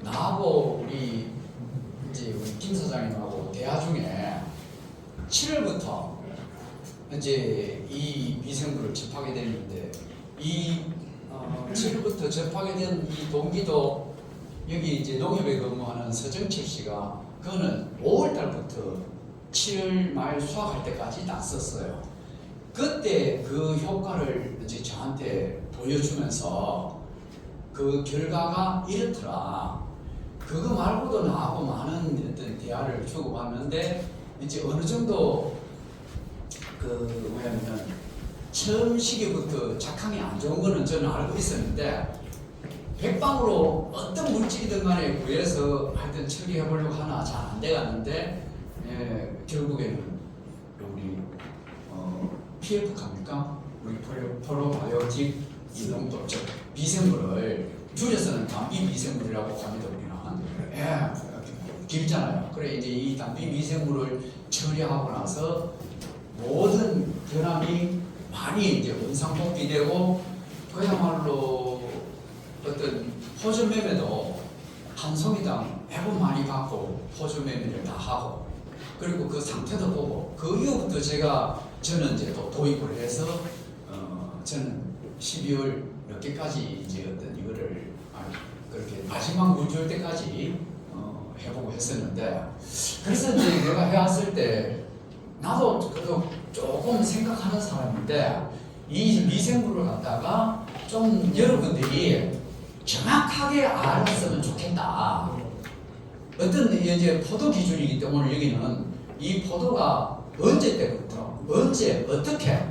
나하고 우리 김 사장님하고 대화 중에 7월부터 이제 이 미생물을 접하게 됐는데 7월부터 접하게 된 이 동기도 여기 이제 농협에 근무하는 서정철 씨가 그거는 5월 달부터 7월 말 수확할 때까지 딱 썼어요. 그때 그 효과를 이제 저한테 보여주면서 그 결과가 이렇더라. 그거 말고도 나하고 많은 어떤 대화를 주고받는데 이제 어느 정도 그 뭐냐면 처음 시기부터 작황이 안 좋은 거는 저는 알고 있었는데 백방으로 어떤 물질이든 간에 구해서 하여튼 처리해 보려고 하나 잘 안 돼갔는데 결국에는 우리 PF 갑니까? 우리 프로바이오틱 이농도 즉 미생물을 줄여서는 단비 미생물이라고 합니다. 우리는 길잖아요. 그래 이제 이 단비 미생물을 처리하고 나서 모든 변함이 많이 이제 원상복귀되고 그야말로 어떤 포주 매매도 한 송이당 100원 많이 받고 포주 매매를 다 하고 그리고 그 상태도 보고 그 이후부터 저는 이제 또 도입을 해서 저는 12월 몇 개까지 이제 어떤 이거를 그렇게 마지막 물 줄 때까지 해보고 했었는데 그래서 이제 내가 해왔을 때 나도 그래도 조금 생각하는 사람인데 이 미생물을 갖다가 좀 여러분들이 정확하게 알았으면 좋겠다. 어떤 이제 포도 기준이기 때문에 여기는 이 포도가 언제 때부터 언제 어떻게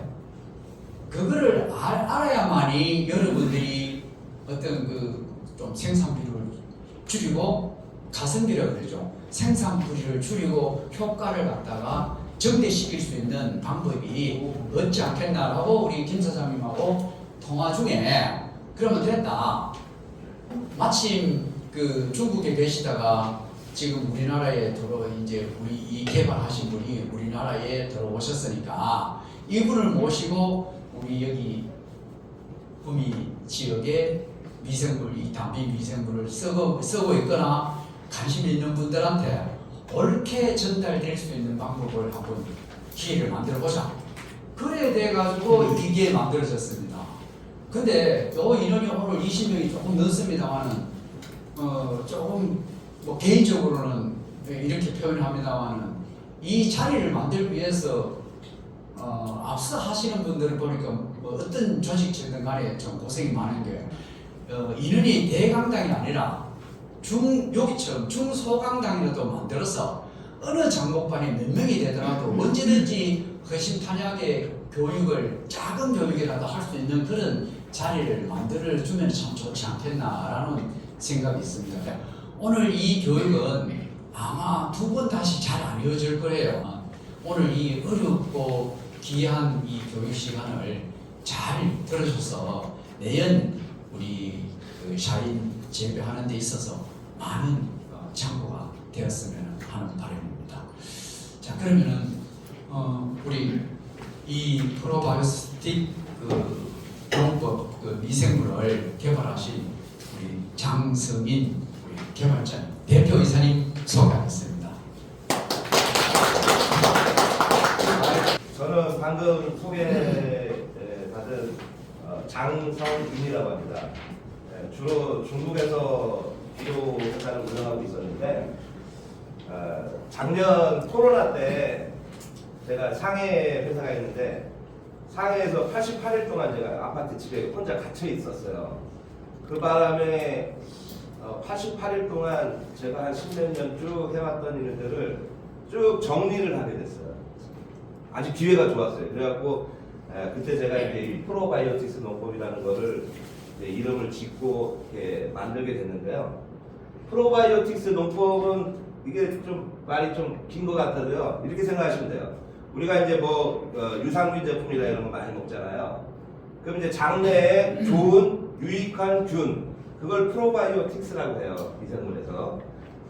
그거를 알아야만이 여러분들이 어떤 그 좀 생산비를 줄이고 가성비라고 그러죠. 생산비를 줄이고 효과를 갖다가 증대시킬 수 있는 방법이 없지 않겠나라고 우리 김 사장님하고 통화 중에 그러면 됐다. 마침 그 중국에 계시다가 지금 우리나라에 이제 우리 이 개발하신 분이 우리나라에 들어오셨으니까 이분을 모시고 우리 여기 구미 지역에 미생물, 이 단비 미생물을 쓰고 있거나 관심 있는 분들한테 옳게 전달될 수 있는 방법을 한번 기회를 만들어 보자. 그래 돼 가지고 이게 만들어졌습니다. 근데 인원이 오늘 20명이 조금 넘습니다만은 조금 뭐 개인적으로는 이렇게 표현합니다만은 이 자리를 만들기 위해서 앞서 하시는 분들을 보니까 뭐 어떤 조직체든 간에 좀 고생이 많은 게 인원이 대강당이 아니라 여기처럼 중소강당이라도 만들어서 어느 장목반에 몇 명이 되더라도 언제든지 허심탄회하게 교육을 작은 교육이라도 할 수 있는 그런 자리를 만들어주면 참 좋지 않겠나라는 생각이 있습니다. 오늘 이 교육은 아마 두 번 다시 잘 안 이어질 거예요. 오늘 이 어렵고 귀한 이 교육 시간을 잘 들어줘서 내년 우리 그 샤인 재배하는 데 있어서 많은 참고가 되었으면 하는 바람입니다. 자, 그러면은 우리 이 프로바이오틱 그 농법 그 미생물을 개발하신 우리 장성인 우리 개발자님 대표이사님 소개하겠습니다. 저는 방금 소개받은 장성인이라고 합니다. 주로 중국에서 비료 회사를 운영하고 있었는데 작년 코로나 때 제가 상해 회사가 있는데 상해에서 88일 동안 제가 아파트 집에 혼자 갇혀 있었어요. 그 바람에 88일 동안 제가 한 10몇 년 쭉 해왔던 일들을 쭉 정리를 하게 됐어요. 아주 기회가 좋았어요. 그래갖고 그때 제가 이제 이 프로바이오틱스 농법이라는 거를 이름을 짓고 이렇게 만들게 됐는데요. 프로바이오틱스 농법은 이게 좀 말이 좀 긴 것 같아도요. 이렇게 생각하시면 돼요. 우리가 이제 뭐 유산균 제품이나 이런 거 많이 먹잖아요. 그럼 이제 장내에 좋은 유익한 균 그걸 프로바이오틱스라고 해요. 미생물에서.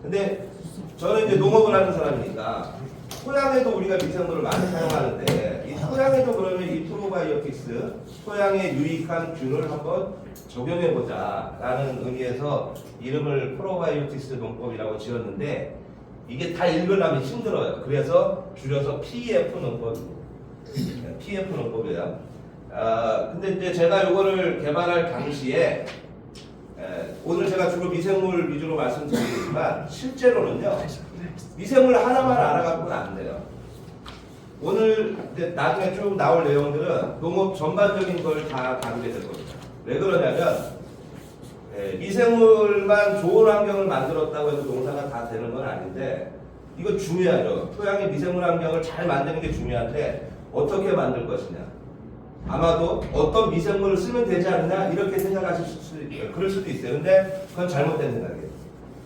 근데 저는 이제 농업을 하는 사람이니까 토양에도 우리가 미생물을 많이 사용하는데 이 토양에도 그러면 이 프로바이오틱스 토양에 유익한 균을 한번 적용해보자라는 의미에서 이름을 프로바이오틱스 농법이라고 지었는데 이게 다 읽으려면 힘들어요. 그래서 줄여서 PF 농법입니다. PF 농법이에요. 근데 이제 제가 이거를 개발할 당시에 오늘 제가 주로 미생물 위주로 말씀드리지만 실제로는요 미생물 하나만 알아갖고는 안 돼요. 오늘 이제 나중에 쭉 나올 내용들은 농업 전반적인 걸 다 다루게 될 겁니다. 왜 그러냐면 미생물만 좋은 환경을 만들었다고 해서 농사가 다 되는 건 아닌데 이거 중요하죠. 토양의 미생물 환경을 잘 만드는 게 중요한데 어떻게 만들 것이냐. 아마도 어떤 미생물을 쓰면 되지 않느냐 이렇게 생각하실 수도 있어요. 그럴 수도 있어요. 근데 그건 잘못된 생각이에요.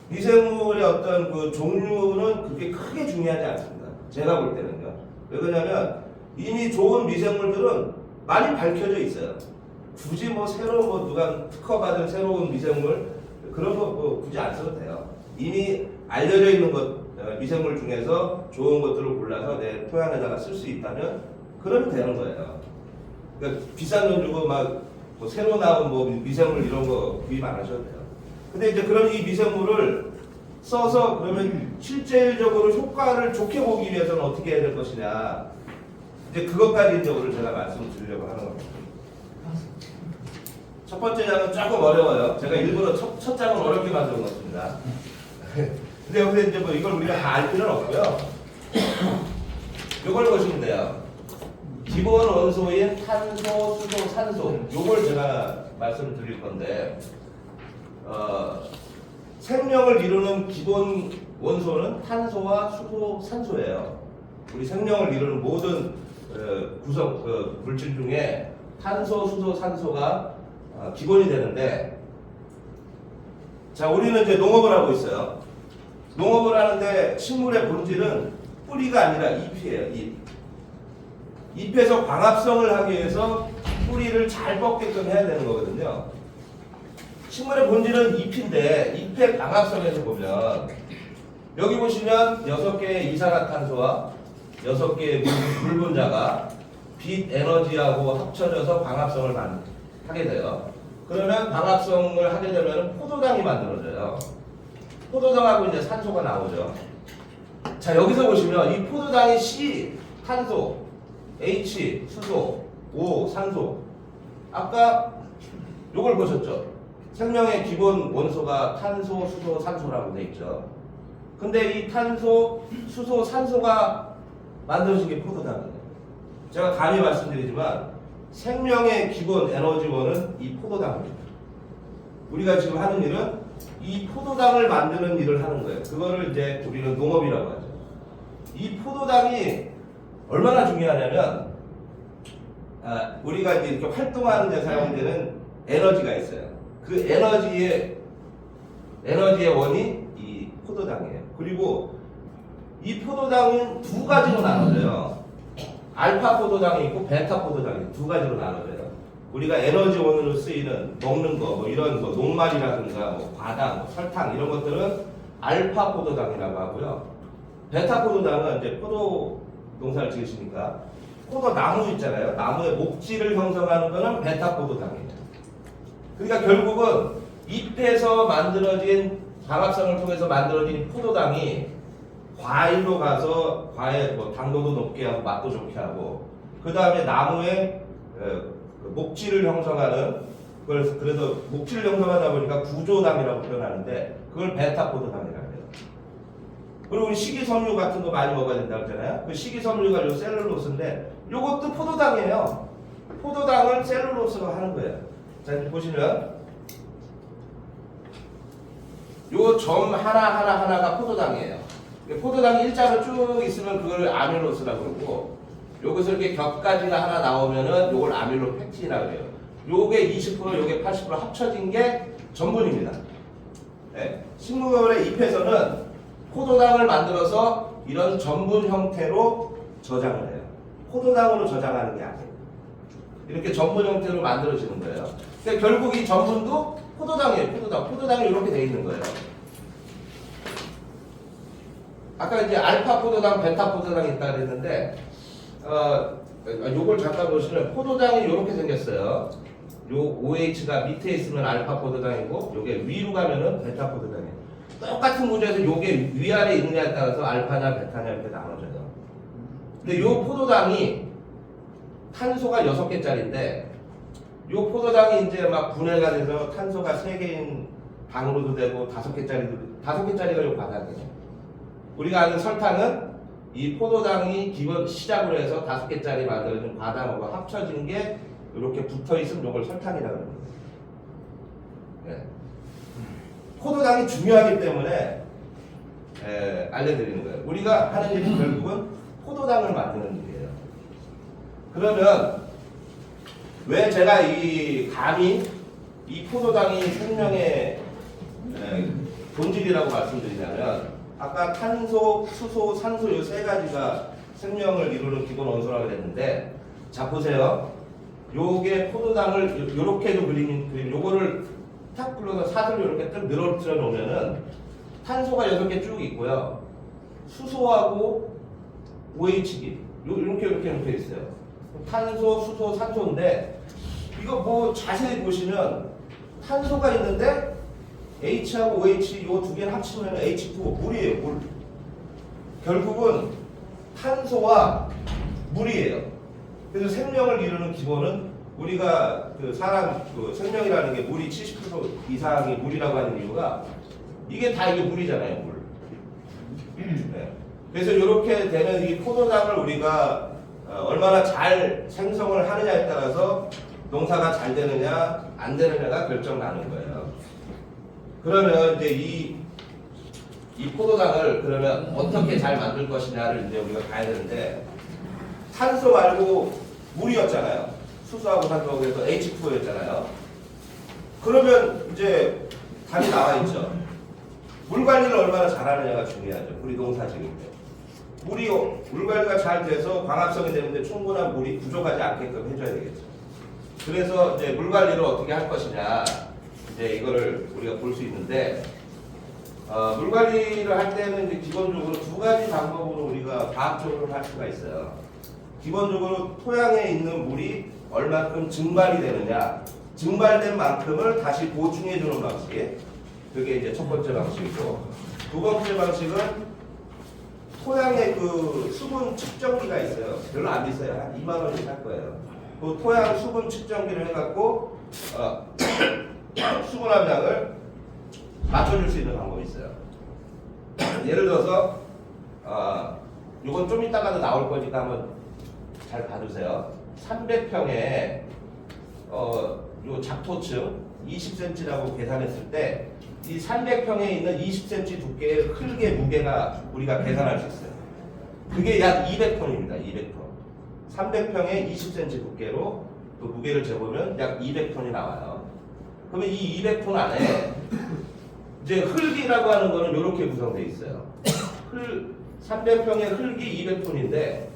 미생물의 어떤 그 종류는 그렇게 크게 중요하지 않습니다. 제가 볼 때는요. 왜 그러냐면 이미 좋은 미생물들은 많이 밝혀져 있어요. 굳이 뭐 새로 뭐 누가 특허받은 새로운 미생물 그런 거 뭐 굳이 안 써도 돼요. 이미 알려져 있는 것 미생물 중에서 좋은 것들을 골라서 내 토양에다가 쓸 수 있다면 그러면 되는 거예요. 그러니까 비싼 돈 주고 막 뭐 새로 나온 뭐 미생물 이런 거 구입 안 하셔도 돼요. 근데 이제 그럼 이 미생물을 써서 그러면 실질적으로 효과를 좋게 보기 위해서는 어떻게 해야 될 것이냐. 이제 그것까지 이제 오늘 제가 말씀드리려고 하는 겁니다. 첫 번째 장은 조금 어려워요. 제가 일부러 첫 장은 어렵게 만들어 놓습니다. 근데 여기서 이제 뭐 이걸 우리가 다 알 필요는 없고요. 이걸 보시면 돼요. 기본 원소인 탄소, 수소, 산소. 요걸 제가 말씀을 드릴 건데, 생명을 이루는 기본 원소는 탄소와 수소, 산소예요. 우리 생명을 이루는 모든 구성 물질 중에 탄소, 수소, 산소가 기본이 되는데, 자, 우리는 이제 농업을 하고 있어요. 농업을 하는데 식물의 본질은 뿌리가 아니라 잎이에요. 잎에서 광합성을 하기 위해서 뿌리를 잘 뻗게끔 해야 되는 거거든요. 식물의 본질은 잎인데 잎의 광합성에서 보면 여기 보시면 6개의 이산화탄소와 6개의 물 분자가 빛 에너지하고 합쳐져서 광합성을 하게 돼요. 그러면 광합성을 하게 되면 포도당이 만들어져요. 포도당하고 이제 산소가 나오죠. 자, 여기서 보시면 이 포도당이 C, 탄소, H, 수소, O, 산소. 아까 요걸 보셨죠? 생명의 기본 원소가 탄소, 수소, 산소라고 돼 있죠. 근데 이 탄소, 수소, 산소가 만들어진 게 포도당이에요. 제가 감히 말씀드리지만 생명의 기본 에너지원은 이 포도당입니다. 우리가 지금 하는 일은 이 포도당을 만드는 일을 하는 거예요. 그거를 이제 우리는 농업이라고 하죠. 이 포도당이 얼마나 중요하냐면 우리가 이제 이렇게 활동하는 데 사용되는 에너지가 있어요. 그 에너지의 원이 이 포도당이에요. 그리고 이 포도당은 두 가지로 나눠져요. 알파 포도당이 있고 베타 포도당이 두 가지로 나눠져요. 우리가 에너지원으로 쓰이는 먹는 거, 뭐 이런 거, 녹말이라든가 뭐 과당, 뭐 설탕 이런 것들은 알파 포도당이라고 하고요. 베타 포도당은 이제 포도 농사를 지으시니까 포도 나무 있잖아요. 나무의 목질을 형성하는 거는 베타 포도당이에요. 그러니까 결국은 잎에서 만들어진 광합성을 통해서 만들어진 포도당이 과일로 가서 과일 뭐 당도도 높게 하고 맛도 좋게 하고 그 다음에 나무의 목질을 형성하는 그걸 그래서 목질을 형성하다 보니까 구조당이라고 표현하는데 그걸 베타 포도당이라고 해요. 그리고 우리 식이섬유 같은 거 많이 먹어야 된다고 했잖아요. 그 식이섬유가 요 셀룰로스인데 요것도 포도당이에요. 포도당을 셀룰로스가 하는 거예요. 자, 보시면 요 점 하나가 포도당이에요. 포도당이 일자로 쭉 있으면 그걸 아밀로스라고 그러고 요것을 이렇게 격가지가 하나 나오면은 요걸 아밀로 팩틴이라고 해요. 요게 20% 요게 80% 합쳐진 게 전분입니다. 네. 식물의 잎에서는 포도당을 만들어서 이런 전분 형태로 저장을 해요. 포도당으로 저장하는 게 아니에요. 이렇게 전분 형태로 만들어지는 거예요. 그러니까 결국 이 전분도 포도당이에요. 포도당이 이렇게 돼 있는 거예요. 아까 이제 알파 포도당, 베타 포도당이 있다 그랬는데 요걸 잠깐 보시면 포도당이 이렇게 생겼어요. 요 OH가 밑에 있으면 알파 포도당이고 요게 위로 가면은 베타 포도당이에요. 똑같은 구조에서 요게 위아래 있느냐에 따라서 알파냐 베타냐 이렇게 나눠져요. 근데 요 포도당이 탄소가 6개짜리인데 요 포도당이 이제 막 분해가 돼서 탄소가 3개인 당으로도 되고 5개짜리가 요 바닥이에요. 우리가 아는 설탕은 이 포도당이 기본 시작으로 해서 5개짜리 만들어진 과당하고 합쳐진 게 이렇게 붙어 있으면 이걸 설탕이라고 합니다. 네. 포도당이 중요하기 때문에 알려드리는 거예요. 우리가 하는 일은 결국은 포도당을 만드는 일이에요. 그러면 왜 제가 감히 이 포도당이 생명의 본질이라고 말씀드리냐면 아까 탄소, 수소, 산소 이 3가지가 생명을 이루는 기본 원소라고 그랬는데 자 보세요. 요게 포도당을 요렇게도 그림 요거를 탁 불러서 사슬로 이렇게 딱 늘어뜨려 놓으면은 탄소가 6개 쭉 있고요. 수소하고 OH기 이렇게 있어요. 탄소, 수소, 산소인데 이거 뭐 자세히 보시면 탄소가 있는데 H하고 OH 요 2개를 합치면 H2O 물이에요. 물. 결국은 탄소와 물이에요. 그래서 생명을 이루는 기본은 우리가 사람 생명이라는 게 물이 70% 이상이 물이라고 하는 이유가 이게 물이잖아요. 물. 네. 그래서 이렇게 되는 이 포도당을 우리가 얼마나 잘 생성을 하느냐에 따라서 농사가 잘 되느냐 안 되느냐가 결정나는 거예요. 그러면 이제 이 포도당을 그러면 어떻게 잘 만들 것이냐를 이제 우리가 가야 되는데 탄소 말고 물이었잖아요. 수소하고 산소하고 그래서 H2O였잖아요. 그러면 이제 답이 나와 있죠. 물 관리를 얼마나 잘하느냐가 중요하죠. 우리 농사 지을 때. 물 관리가 잘 돼서 광합성이 되는데 충분한 물이 부족하지 않게끔 해줘야 되겠죠. 그래서 이제 물 관리를 어떻게 할 것이냐 이제 이거를 우리가 볼 수 있는데 물 관리를 할 때는 이제 기본적으로 2가지 방법으로 우리가 과학적으로 할 수가 있어요. 기본적으로 토양에 있는 물이 얼마큼 증발이 되느냐, 증발된 만큼을 다시 보충해 주는 방식이 그게 이제 첫 번째 방식이고, 2번째 방식은 토양에 수분 측정기가 있어요. 별로 안 비싸요. 한 2만 원씩 할 거예요. 그 토양 수분 측정기를 해갖고 수분 함량을 맞춰줄 수 있는 방법이 있어요. 예를 들어서 이건 좀 이따가도 나올 거니까 한번 잘 봐주세요. 300평에 요 작토층 20cm라고 계산했을 때 이 300평에 있는 20cm 두께의 흙의 무게가 우리가 계산할 수 있어요. 그게 약 200톤입니다. 200톤. 300평에 20cm 두께로 그 무게를 재보면 약 200톤이 나와요. 그러면 이 200톤 안에 이제 흙이라고 하는 거는 이렇게 구성되어 있어요. 300평의 흙이 200톤인데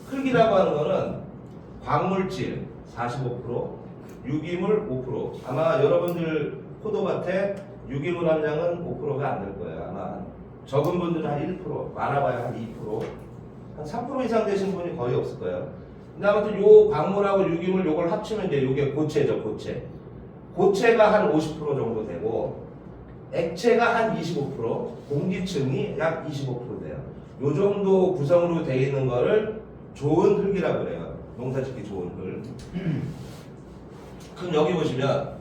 흙이라고 하는 거는 광물질 45%, 유기물 5%. 아마 여러분들 포도밭에 유기물 함량은 5%가 안 될 거예요. 아마 적은 분들은 한 1%, 많아봐야 한 2%, 한 3% 이상 되신 분이 거의 없을 거예요. 근데 아무튼 요 광물하고 유기물 요걸 합치면 이제 요게 고체죠, 고체. 고체가 한 50% 정도 되고 액체가 한 25%, 공기층이 약 25% 돼요. 요 정도 구성으로 되어 있는 거를 좋은 흙이라고 그래요. 농사짓기 좋은 흙. 그럼 여기 보시면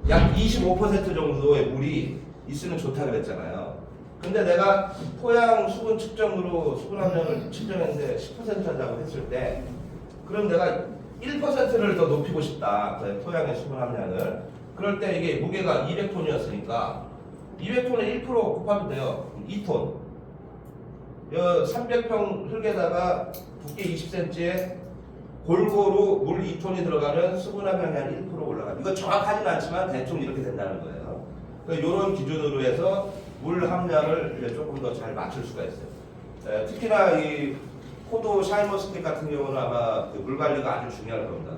약 25% 정도의 물이 있으면 좋다 그랬잖아요. 근데 내가 토양 수분 측정으로 수분 함량을 측정했는데 10% 한다고 했을 때 그럼 내가 1%를 더 높이고 싶다. 토양의 수분 함량을. 그럴 때 이게 무게가 200톤이었으니까 200톤에 1% 곱하면 돼요. 2톤. 300평 흙에다가 두께 20cm에 골고루 물 2톤이 들어가면 수분 함량이 한 1% 올라가요. 이거 정확하진 않지만 대충 이렇게 된다는 거예요. 이런 기준으로 해서 물 함량을 조금 더 잘 맞출 수가 있어요. 특히나 이 포도 샤인머스켓 같은 경우는 아마 물 관리가 아주 중요할 겁니다.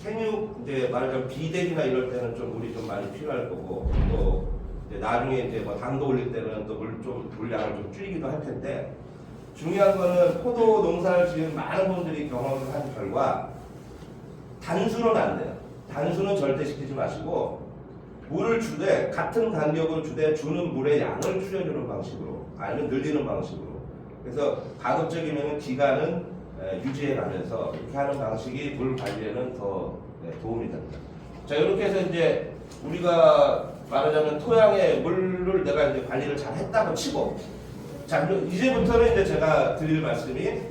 생육 이제 말하자면 비대기나 이럴 때는 좀 물이 좀 많이 필요할 거고 또 이제 나중에 이제 뭐 당도 올릴 때는 또 물량을 좀 줄이기도 할 텐데 중요한 거는 포도 농사를 지은 많은 분들이 경험을 한 결과 단수는 안 돼요. 단수는 절대 시키지 마시고 물을 주되 같은 간격으로 주되 주는 물의 양을 줄여주는 방식으로 아니면 늘리는 방식으로 그래서 가급적이면 기간은 유지해 가면서 이렇게 하는 방식이 물 관리에는 더 도움이 됩니다. 자 이렇게 해서 이제 우리가 말하자면 토양의 물을 내가 이제 관리를 잘 했다고 치고 자 이제부터는 이제 제가 드릴 말씀이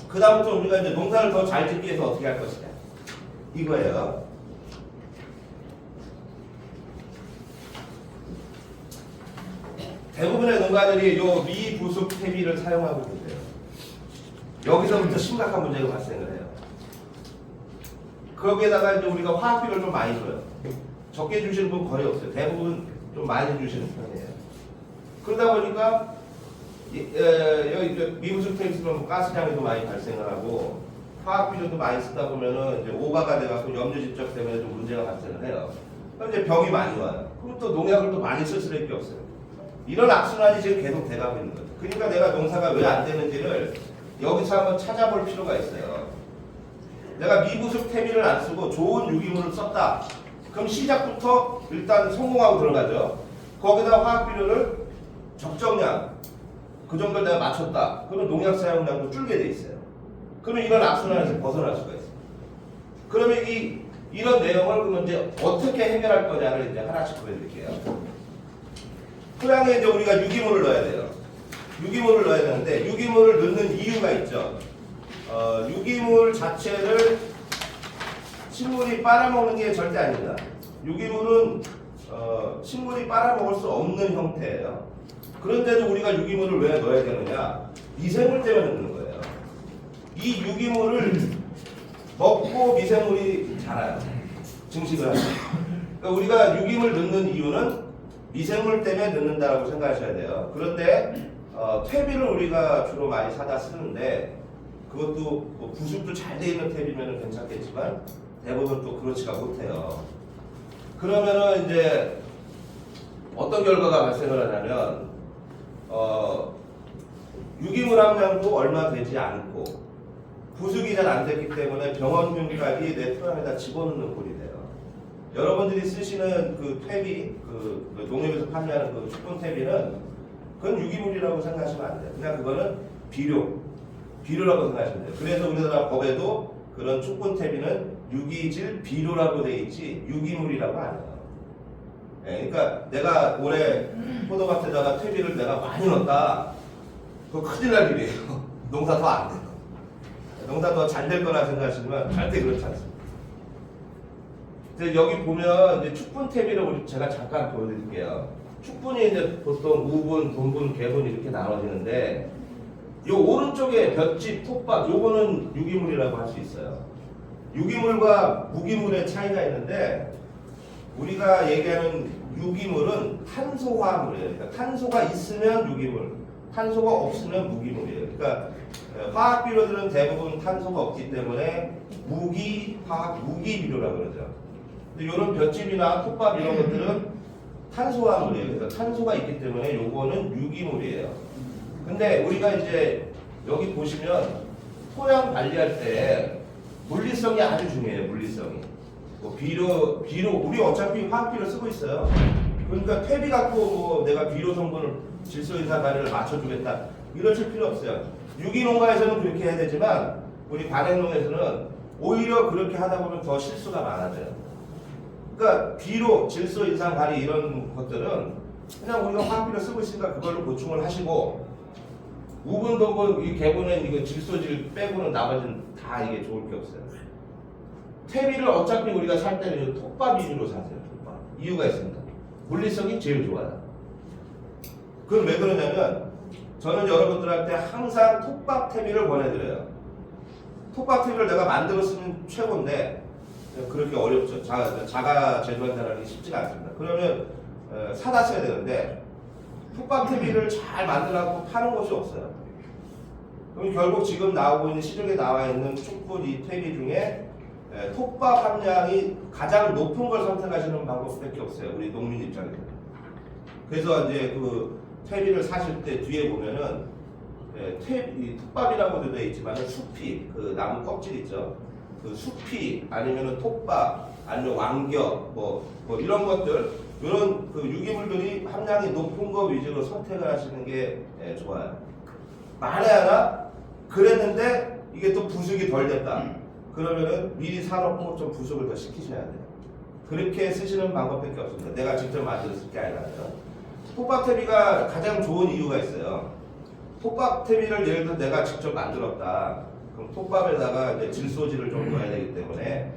그 다음부터 우리가 이제 농사를 더 잘 짓기 위해서 어떻게 할 것이냐 이거예요. 대부분의 농가들이 요 미부숙 퇴비를 사용하고 있는데요. 여기서부터 심각한 문제가 발생을 해요. 거기에다가 이제 우리가 화학비를 좀 많이 줘요. 적게 주시는 분 거의 없어요. 대부분 좀 많이 주시는 편이에요. 그러다 보니까 여기 미부숙 퇴비 쓰면 가스량이 도 많이 발생을 하고 화학비료도 많이 쓰다 보면은 이제 오바가 돼갖고 염류집적 때문에 좀 문제가 발생을 해요. 그럼 이제 병이 많이 와요. 그럼 또 농약을 또 많이 쓸 수밖에 없어요. 이런 악순환이 지금 계속 돼가고 있는 거죠. 그러니까 내가 농사가 왜 안 되는지를 여기서 한번 찾아볼 필요가 있어요. 내가 미부숙 퇴비를 안 쓰고 좋은 유기물을 썼다. 그럼 시작부터 일단 성공하고 들어가죠. 거기다 화학비료를 적정량 그 정도를 내가 맞췄다. 그러면 농약 사용량도 줄게 돼 있어요. 그러면 이런 악순환에서 벗어날 수가 있어요. 그러면 이런 내용을 그러면 이제 어떻게 해결할 거냐를 이제 하나씩 보여드릴게요. 토양에 이제 우리가 유기물을 넣어야 돼요. 유기물을 넣어야 되는데 유기물을 넣는 이유가 있죠. 유기물 자체를 식물이 빨아먹는 게 절대 아닙니다. 유기물은 식물이 빨아먹을 수 없는 형태예요. 그런데도 우리가 유기물을 왜 넣어야 되느냐? 미생물 때문에 넣는 거예요. 이 유기물을 먹고 미생물이 자라요. 증식을 하죠. 그러니까 우리가 유기물 넣는 이유는 미생물 때문에 넣는다라고 생각하셔야 돼요. 그런데 퇴비를 우리가 주로 많이 사다 쓰는데 그것도 뭐 부숙도 잘 돼 있는 퇴비면 괜찮겠지만 대부분 또 그렇지가 못해요. 그러면은 이제 어떤 결과가 발생을 하냐면 유기물 함량도 얼마 되지 않고 부숙이 잘 안 됐기 때문에 병원균까지 내 토양에다 집어넣는 꼴이 돼요. 여러분들이 쓰시는 그 퇴비, 그 농협에서 판매하는 그 축분 퇴비는 그건 유기물이라고 생각하시면 안 돼요. 그냥 그거는 비료라고 생각하시면 돼요. 그래서 우리나라 법에도 그런 축분 퇴비는 유기질 비료라고 돼 있지 유기물이라고 안 해요. 네, 그러니까 내가 올해 포도밭에다가 퇴비를 내가 많이 넣었다. 그거 큰일 날 일이에요. 농사 더 안 돼요. 농사 더 잘 될 거라 생각하시면 절대 그렇지 않습니다. 여기 보면 이제 축분 퇴비를 제가 잠깐 보여드릴게요. 축분이 이제 보통 우분, 분분, 개분 이렇게 나눠지는데 요 오른쪽에 볏짚, 톱밥 요거는 유기물이라고 할 수 있어요. 유기물과 무기물의 차이가 있는데 우리가 얘기하는 유기물은 탄소화물이에요. 그러니까 탄소가 있으면 유기물, 탄소가 없으면 무기물이에요. 그러니까 화학비료들은 대부분 탄소가 없기 때문에 무기비료라고 그러죠. 근데 이런 볏짚이나 톱밥 이런 것들은 탄소화물이에요. 그래서 탄소가 있기 때문에 요거는 유기물이에요. 근데 우리가 이제 여기 보시면 토양 관리할 때 물리성이 아주 중요해요. 물리성이. 뭐 비료 우리 어차피 화학비료 쓰고 있어요. 그러니까 퇴비 갖고 뭐 내가 비료 성분을 질소 인상 관리를 맞춰주겠다 이러실 필요 없어요. 유기농가에서는 그렇게 해야 되지만 우리 관행농에서는 오히려 그렇게 하다 보면 더 실수가 많아져요. 그러니까 비료, 질소 인상 관리 이런 것들은 그냥 우리가 화학비료 쓰고 있으니까 그걸로 보충을 하시고 우분, 도분, 이 개분은 이거 질소질 빼고는 나머지는 다 이게 좋을 게 없어요. 퇴비를 어차피 우리가 살 때는 톱밥 위주로 사세요. 톱밥. 이유가 있습니다. 물리성이 제일 좋아요. 그건 왜 그러냐면 저는 여러분들한테 항상 톱밥 퇴비를 보내드려요. 톱밥 퇴비를 내가 만들었으면 최고인데 그렇게 어렵죠. 자가 제조한다는 게 쉽지가 않습니다. 그러면 사다 써야 되는데 톱밥 퇴비를 잘 만들어갖고 파는 곳이 없어요. 그럼 결국 지금 나오고 있는 시중에 나와 있는 축분 이 퇴비 중에 톱밥 함량이 가장 높은 걸 선택하시는 방법밖에 없어요. 우리 농민 입장에서. 그래서 이제 그 퇴비를 사실 때 뒤에 보면은 톱밥이라고도 되어 있지만 수피 그 나무 껍질 있죠. 그 수피 아니면은 톱밥 아니면 왕겹 뭐 이런 것들 이런 그 유기물들이 함량이 높은 거 위주로 선택을 하시는 게 좋아요. 만에 하나 그랬는데 이게 또 부숙이 덜 됐다. 그러면은 미리 사놓고 좀 부숙을 더 시키셔야 돼요. 그렇게 쓰시는 방법밖에 없습니다. 내가 직접 만들었을 게 아니라요. 톱밥태비가 가장 좋은 이유가 있어요. 톱밥태비를 예를 들어 내가 직접 만들었다. 그럼 톱밥에다가 이제 질소지를 좀 넣어야 되기 때문에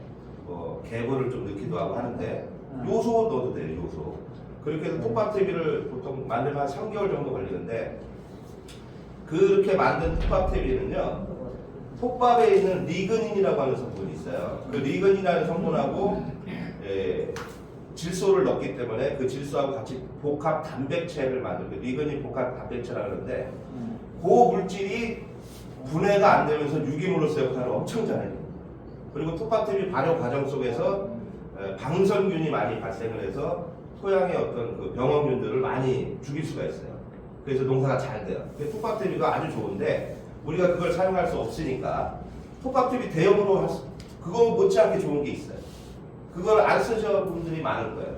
개불을 좀 넣기도 하고 하는데 요소 넣어도 돼요. 요소. 그렇게 해서 톱밥태비를 보통 만들면 한 3개월 정도 걸리는데 그렇게 만든 톱밥태비는요. 톱밥에 있는 리그닌이라고 하는 성분이 있어요. 그 리그닌이라는 성분하고 질소를 넣기 때문에 그 질소하고 같이 복합 단백체를 만들고 리그닌 복합 단백체라고 하는데 그 물질이 분해가 안 되면서 유기물로서 역할을 엄청 잘해요. 그리고 톱밥태비 발효 과정 속에서 방선균이 많이 발생을 해서 토양의 어떤 그 병원균들을 많이 죽일 수가 있어요. 그래서 농사가 잘 돼요. 톱밥태비가 아주 좋은데 우리가 그걸 사용할 수 없으니까 톱밥태비 대용으로 그거 못지않게 좋은 게 있어요. 그걸 안 쓰셔 분들이 많을 거예요.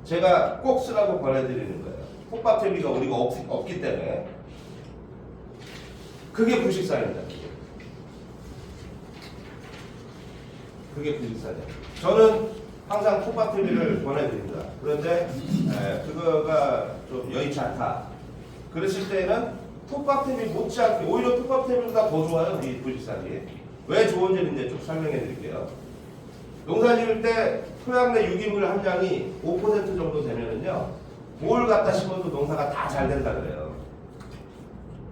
제가 꼭 쓰라고 권해드리는 거예요. 톱밥태비가 우리가 없기 때문에 그게 부식산입니다. 그게 부식산이에요. 저는 항상 톱밥태비를 권해드립니다. 그런데 그거가 좀 여의치 않다. 그랬을 때는 톱밥태비 못지않게 오히려 톱밥태비보다 더 좋아요. 이 부식산이. 왜 좋은지는 이제 좀 설명해 드릴게요. 농사 지을 때 토양 내 유기물 함량이 5% 정도 되면은요, 뭘 갖다 심어도 농사가 다 잘 된다 그래요.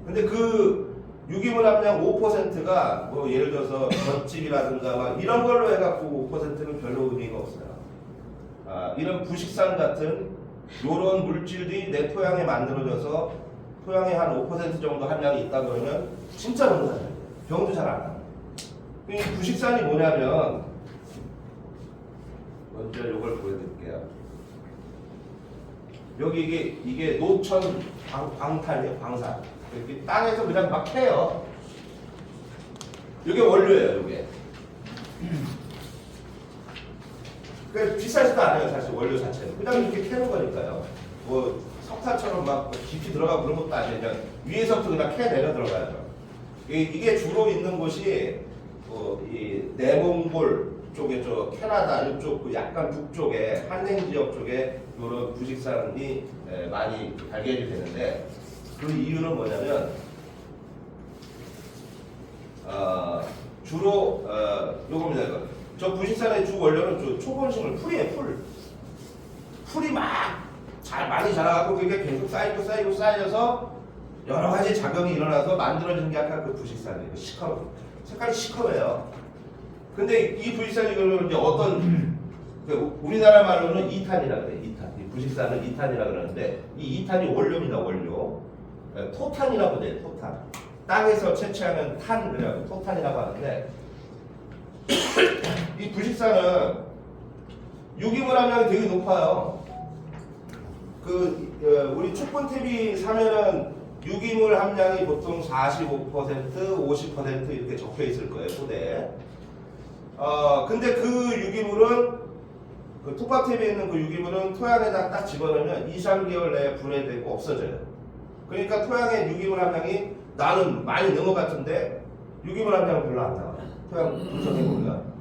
근데 그 유기물 함량 5%가 뭐 예를 들어서 젖집이라든가 막 이런 걸로 해갖고 5%는 별로 의미가 없어요. 이런 부식산 같은 요런 물질들이 내 토양에 만들어져서 토양에 한 5% 정도 함량이 있다 그러면 진짜 농사를 해요. 병도 잘 안 나요. 이 부식산이 뭐냐면 먼저 이걸 보여드릴게요. 여기 이게 노천 광탄이에요. 광산. 이렇게 땅에서 그냥 막 캐요. 이게 원료예요. 이게. 그 비싸지도 않아요. 사실 원료 자체는. 그냥 이렇게 캐는 거니까요. 뭐 석탄처럼 막 깊이 들어가고 그런 것도 아니에요. 그냥 위에서부터 그냥 캐 내려 들어가요. 이게 주로 있는 곳이 이 내몽골 쪽에 저 캐나다 이쪽 그 약간 북쪽에 한랭 지역 쪽에 이런 부식산이 많이 발견이 되는데 그 이유는 뭐냐면 주로 요겁니다. 이거. 저 부식산의 주 원료는 저 초본식물 풀이에요. 풀이 막 많이 자라갖고 그게 계속 쌓여서 여러 가지 작용이 일어나서 만들어진 게 아까 그 부식산이에요. 색깔이 시커매요. 근데 이 부식산이 그러면 이제 어떤 우리나라 말로는 2탄이라 그래요. 2탄. 이 부식산은 2탄이라 그러는데 이 2탄이 원료입니다. 원료. 토탄이라고 돼요. 토탄. 땅에서 채취하는 탄 그래요. 토탄이라고 하는데 이 부식산은 유기물 함량이 되게 높아요. 우리 촛분TV 사면은 유기물 함량이 보통 45%, 50% 이렇게 적혀 있을 거예요. 소대에. 근데 그 유기물은 그 톱밥TV에 있는 그 유기물은 토양에다 딱 집어넣으면 2, 3개월 내에 분해되고 없어져요. 그러니까 토양의 유기물 함량이 나는 많이 넣은 것 같은데 유기물 함량은 별로 안 나와요. 토양 분석해보면.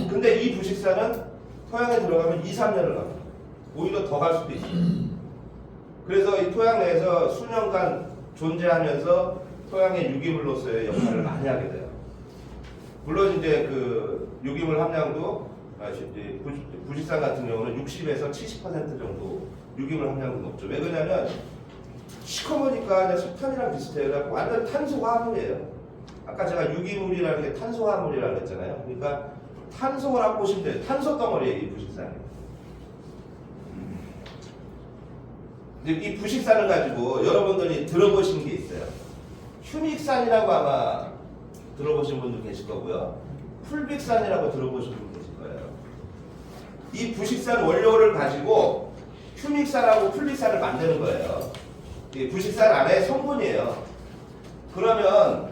근데 이 부식산은 토양에 들어가면 2, 3년을 갑니다. 오히려 더 갈 수도 있어요. 그래서 이 토양 내에서 수년간 존재하면서 토양의 유기물로서의 역할을 많이 하게 돼요. 물론 이제 그 유기물 함량도 부식산 같은 경우는 60에서 70% 정도 유기물 함량도 높죠. 왜 그러냐면 시커머니까 석탄이랑 비슷해요. 그래서 완전 탄소화합물이에요. 아까 제가 유기물이라는 게 탄소화합물이라고 했잖아요. 그러니까 탄소라고 보시면 돼요. 탄소 덩어리예요, 이 부식산이. 이 부식산을 가지고 여러분들이 들어보신 게 있어요. 휴믹산이라고 아마 들어보신 분도 계실 거고요. 풀빅산이라고 들어보신 분도 계실 거예요. 이 부식산 원료를 가지고 휴믹산하고 풀빅산을 만드는 거예요. 이 부식산 안에 성분이에요. 그러면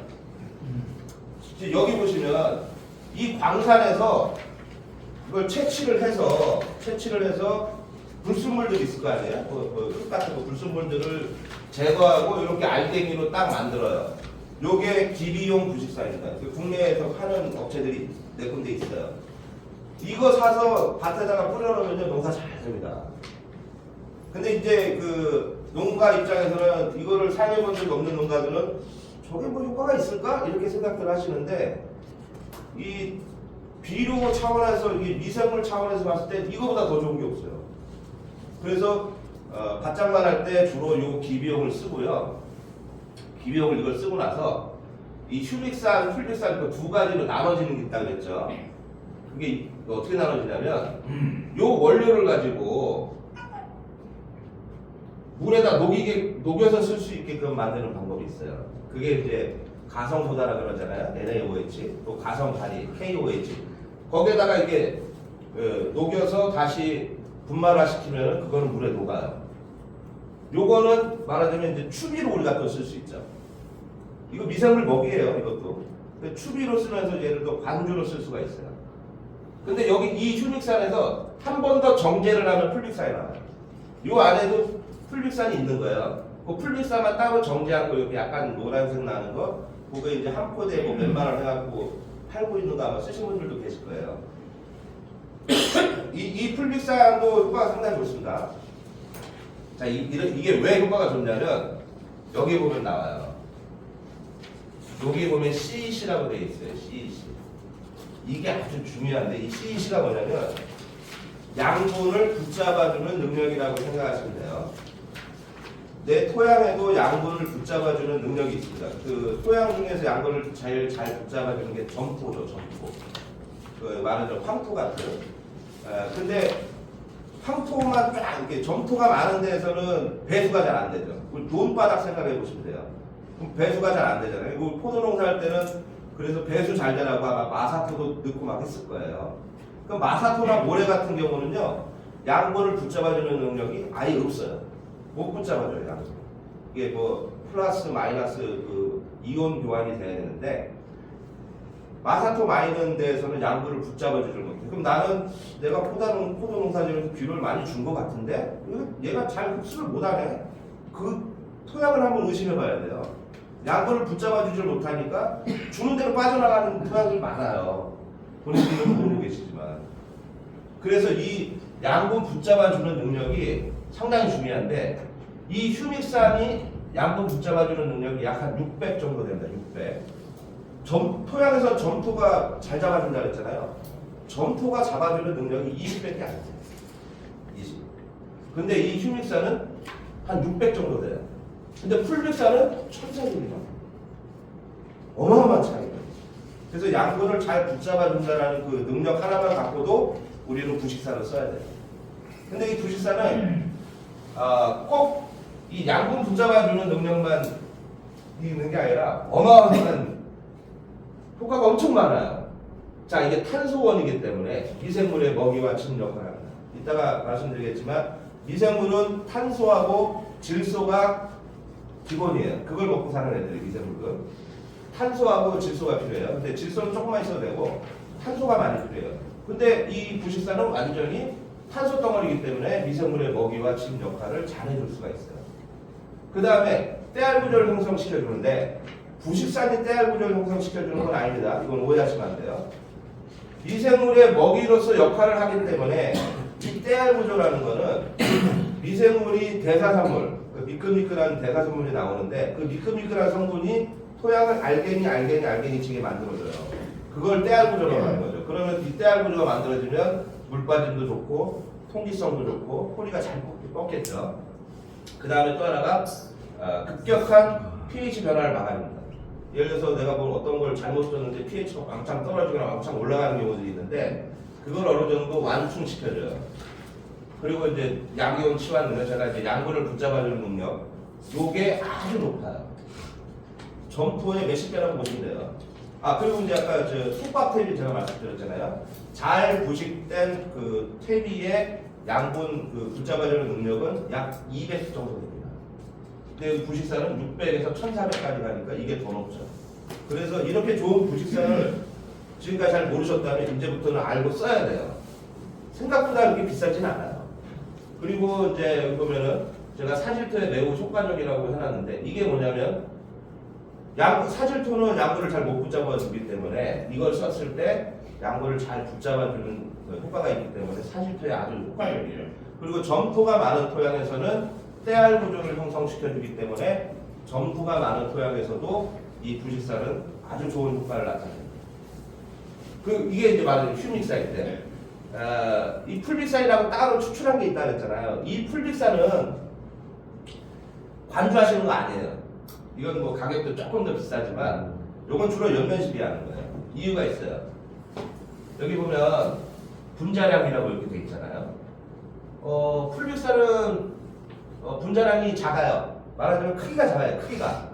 여기 보시면 이 광산에서 그걸 채취를 해서 불순물들이 있을 거 아니에요? 흙 같은 거 불순물들을 제거하고 이렇게 알갱이로 딱 만들어요. 요게 기비용 부식산입니다. 국내에서 파는 업체들이 몇 군데 있어요. 이거 사서 밭에다가 뿌려놓으면 농사 잘 됩니다. 근데 이제 그 농가 입장에서는 이거를 사용해본 적이 없는 농가들은 저게 뭐 효과가 있을까? 이렇게 생각들 하시는데 이 비료 차원에서 이 미생물 차원에서 봤을 때 이거보다 더 좋은 게 없어요. 그래서 밭장만 할 때 주로 요 기비용을 쓰고요. 기비용을 이걸 쓰고 나서 이 휴믹산, 풀믹산 그 두 가지로 나눠지는 게 있다고 그랬죠. 그게 어떻게 나눠지냐면 요 원료를 가지고 물에다 녹여서 쓸 수 있게끔 만드는 방법이 있어요. 그게 이제 가성소다라 그러잖아요. NaOH, 또 가성가리, KOH. 거기에다가 이게 녹여서 다시 분말화시키면 그거는 물에 녹아요. 요거는 말하자면 이제 추비로 우리가 또 쓸 수 있죠. 이거 미생물 먹이에요, 이것도. 근데 추비로 쓰면서 얘를 또 관주로 쓸 수가 있어요. 근데 여기 이 휴믹산에서 한 번 더 정제를 하면 풀믹산이 나와요. 요 안에도 풀믹산이 있는 거예요. 그 풀믹산만 따로 정제한 거, 이렇게 약간 노란색 나는 거, 그거 이제 한 포대에 뭐 몇만 원 해갖고 팔고 있는 거 아마 쓰신 분들도 계실 거예요. 이 풀믹산도 효과가 상당히 좋습니다. 자, 이게 왜 효과가 좋냐면 여기 보면 나와요. 여기 보면 CEC라고 되어 있어요. CEC. 이게 아주 중요한데 이 CEC가 뭐냐면 양분을 붙잡아주는 능력이라고 생각하시면 돼요. 내 토양에도 양분을 붙잡아주는 능력이 있습니다. 그 토양 중에서 양분을 제일 잘 붙잡아주는 게 점토죠, 점토. 그 말하자면 황토 같은. 근데 황토만 쫙 이렇게 점토가 많은 데에서는 배수가 잘 안 되죠. 논바닥 생각해 보시면 돼요. 그럼 배수가 잘 안 되잖아요. 그리고 포도 농사할 때는 그래서 배수 잘 되라고 아마 마사토도 넣고 막 했을 거예요. 그럼 마사토나 모래 같은 경우는요, 양분을 붙잡아주는 능력이 아예 없어요. 못 붙잡아줘요, 양분. 이게 뭐 플러스 마이너스 그 이온 교환이 돼야 되는데 마사토 마이는 데에서는 양분을 붙잡아주질 못해. 그럼 나는 내가 포도 농사지면서 비료를 많이 준 것 같은데 얘가 잘 흡수를 못하네. 그 토양을 한번 의심해봐야 돼요. 양분을 붙잡아주질 못하니까 주는 대로 빠져나가는 토양들이 많아요. 본인들은 모르고 계시지만. 그래서 이 양분 붙잡아주는 능력이 상당히 중요한데 이 휴믹산이 양분 붙잡아주는 능력이 약 한 600 정도 됩니다. 600. 토양에서 점토가 잘 잡아준다 그랬잖아요. 점토가 잡아주는 능력이 20밖에 안 돼요. 20. 근데 이 휴믹산은 한 600 정도 돼요. 근데 풀믹산은 1000짜리입니다. 어마어마한 차이가. 그래서 양분을 잘 붙잡아준다는 그 능력 하나만 갖고도 우리는 부식산을 써야 돼요. 근데 이 부식산은 꼭 이 양분 붙잡아주는 능력만 있는 게 아니라 어마어마한 효과가 엄청 많아요. 자, 이게 탄소원이기 때문에 미생물의 먹이와 침 역할을 합니다. 이따가 말씀드리겠지만 미생물은 탄소하고 질소가 기본이에요. 그걸 먹고 사는 애들이 미생물은. 탄소하고 질소가 필요해요. 근데 질소는 조금만 있어도 되고 탄소가 많이 필요해요. 근데 이 부식산은 완전히 탄소 덩어리이기 때문에 미생물의 먹이와 침 역할을 잘 해줄 수가 있어요. 그 다음에 떼알구조를 형성시켜주는데 부식산이 떼알구조를 형성시켜주는 건 아닙니다. 이건 오해하시면 안 돼요. 미생물의 먹이로서 역할을 하기 때문에 이 떼알구조라는 거는 미생물이 대사산물, 그 미끌미끌한 대사산물이 나오는데 그 미끌미끌한 성분이 토양을 알갱이치게 만들어줘요. 그걸 떼알구조라고 하는 거죠. 그러면 이 떼알구조가 만들어지면 물빠짐도 좋고 통기성도 좋고 포리가 잘 뻗겠죠. 그 다음에 또 하나가 급격한 pH 변화를 막아줍니다. 예를 들어서 내가 뭐 어떤 걸 잘못 줬는데 pH가 왕창 떨어지거나 왕창 올라가는 경우들이 있는데 그걸 어느 정도 완충시켜줘요. 그리고 이제 양이온 치환 능력, 제가 이제 양분을 붙잡아주는 능력, 요게 아주 높아요. 점토의 몇십 배라고 보시면 돼요. 그리고 이제 아까 저 톱밥 퇴비 제가 말씀드렸잖아요. 잘 부식된 그 퇴비의 양분 그 붙잡아주는 능력은 약 200 정도 됩니다. 근데 부식산은 600에서 1400까지 가니까 이게 더 높죠. 그래서 이렇게 좋은 부식산을 지금까지 잘 모르셨다면 이제부터는 알고 써야 돼요. 생각보다 그렇게 비싸진 않아요. 그리고 이제 여기 보면은 제가 사질토에 매우 효과적이라고 해놨는데 이게 뭐냐면 사질토는 양구를 잘 못 붙잡아주기 때문에 이걸 썼을 때 양구를 잘 붙잡아주는 효과가 있기 때문에 사질토에 아주 효과적이에요. 그리고 점토가 많은 토양에서는 때알 구조를 형성시켜주기 때문에 점토가 많은 토양에서도 이 부식산은 아주 좋은 효과를 나타냅니다. 이게 이제 바로 휴믹사인데 이 풀빅산이라고 따로 추출한 게 있다 그랬잖아요. 이 풀빅산은 관주하시는 거 아니에요. 이건 뭐 가격도 조금 더 비싸지만 요건 주로 연면시비 하는 거예요. 이유가 있어요. 여기 보면 분자량이라고 이렇게 돼 있잖아요. 풀빅산은 분자량이 작아요. 말하자면 크기가 작아요. 크기가.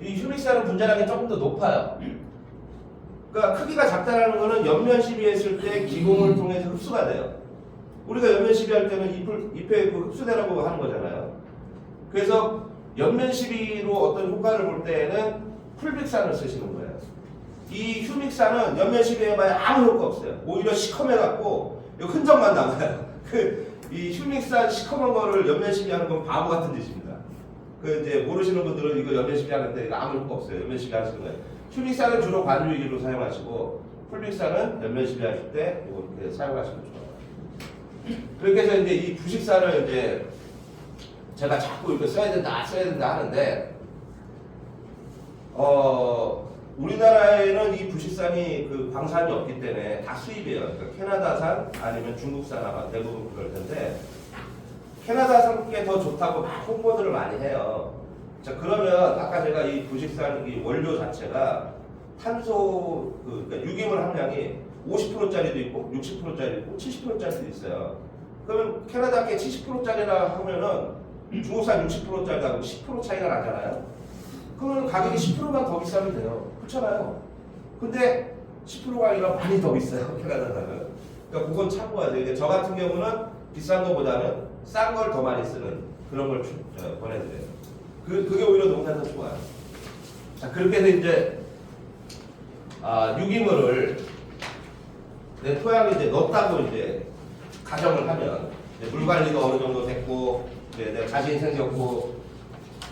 이 휴믹산은 분자량이 조금 더 높아요. 그러니까 크기가 작다는 거는 연면 시비했을 때 기공을 통해서 흡수가 돼요. 우리가 연면 시비할 때는 잎에 그 흡수되라고 하는 거잖아요. 그래서 연면 시비로 어떤 효과를 볼 때에는 풀빅산을 쓰시는 거예요. 이 휴믹산은 연면 시비해봐야 아무 효과 없어요. 오히려 시커매갖고 흔적만 남아요. 이 휴믹산 시커먼 거를 연면 시비하는 건 바보 같은 짓입니다. 이제 모르시는 분들은 이거 연면 시비하는데 이거 아무 효과 없어요. 연면 시비하시는 거예요. 휴믹산은 주로 관주 위주로 사용하시고 풀빅산은 연면 시비하실 때 이렇게 사용하시면 좋아요. 그렇게 해서 이제 이 부식산을 이제 제가 자꾸 이거 써야 된다 하는데 우리나라에는 이 부식산이 그 광산이 없기 때문에 다 수입이에요. 그러니까 캐나다산 아니면 중국산 아마 대부분 그럴 텐데 캐나다산께 더 좋다고 막 홍보들을 많이 해요. 자 그러면 아까 제가 이 부식산 이 원료 자체가 탄소 그러니까 유기물 함량이 50%짜리도 있고 60%짜리도 있고 70%짜리도 있어요. 그러면 캐나다께 70%짜리라 하면은 중국산 60%짜리하고 10% 차이가 나잖아요. 그러면 가격이 10%만 더 비싸면 돼요. 그렇잖아요. 근데 10%가 아니라 많이 더 비싸요. 캐나다산은. 그러니까 그건 참고하세요. 이제 저 같은 경우는 비싼 거보다는 싼 걸 더 많이 쓰는 그런 걸 보내드려요. 그게 오히려 농사가 좋아요. 자 그렇게 해서 이제 유기물을 내 토양에 이제 넣었다고 이제 가정을 하면 이제 물 관리도 어느 정도 됐고 내가 자신 생겼고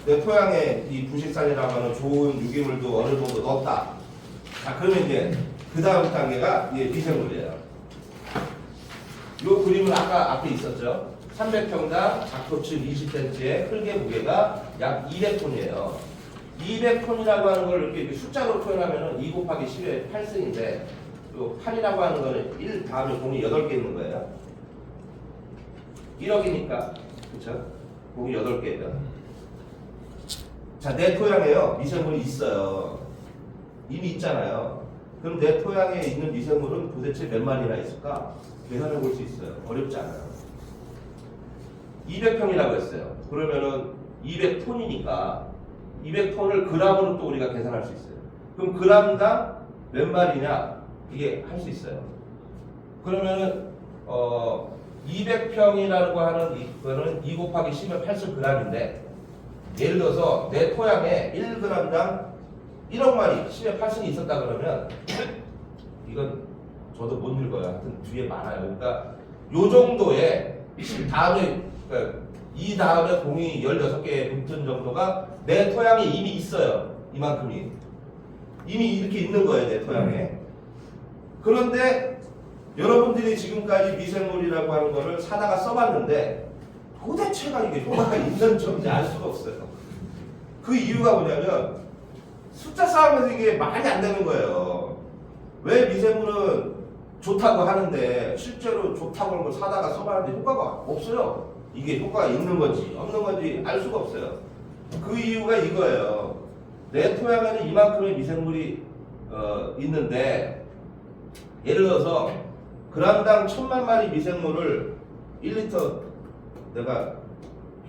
내 토양에 이 부식산이라고 하는 좋은 유기물도 어느 정도 넣었다. 자 그러면 이제 그 다음 단계가 이제 미생물이에요. 이 그림은 아까 앞에 있었죠. 300평당 작토층 20cm의 흙의 무게가 약 200톤이에요. 200톤이라고 하는 걸 이렇게 숫자로 표현하면 2 곱하기 10의 8승인데 또 8이라고 하는 거는 1 다음에 공이 8개 있는 거예요. 1억이니까 그렇죠? 공이 8개예요. 자, 내 토양에요. 미생물이 있어요. 이미 있잖아요. 그럼 내 토양에 있는 미생물은 도대체 몇 마리나 있을까? 계산해 볼 수 있어요. 어렵지 않아요. 200평이라고 했어요. 그러면은 200톤이니까 200톤을 그람으로 또 우리가 계산할 수 있어요. 그럼 그람당 몇 마리냐? 이게 할 수 있어요. 그러면은 200평이라고 하는 이거는 2 곱하기 10의 8승 그람인데 예를 들어서 내 토양에 1g당 1억 마리 10의 8승이 있었다 그러면 이건 저도 못 읽어요. 하여튼 뒤에 많아요. 그러니까 요 정도의 다음에 그러니까 이 다음에 공이 16개 붙은 정도가 내 토양에 이미 있어요. 이만큼이 이미 이렇게 있는 거예요. 내 토양에. 그런데 여러분들이 지금까지 미생물이라고 하는 거를 사다가 써봤는데 도대체가 이게 효과가 있는지 없는지 알 수가 없어요. 그 이유가 뭐냐면 숫자 싸움에서 이게 말이 안 되는 거예요. 왜 미생물은 좋다고 하는데 실제로 좋다고 하는 걸 사다가 써봤는데 효과가 없어요. 이게 효과가 있는 건지 없는 건지 알 수가 없어요. 그 이유가 이거예요. 내 토양에는 이만큼의 미생물이 있는데 예를 들어서 그람당 1000만 마리 미생물을 1리터 내가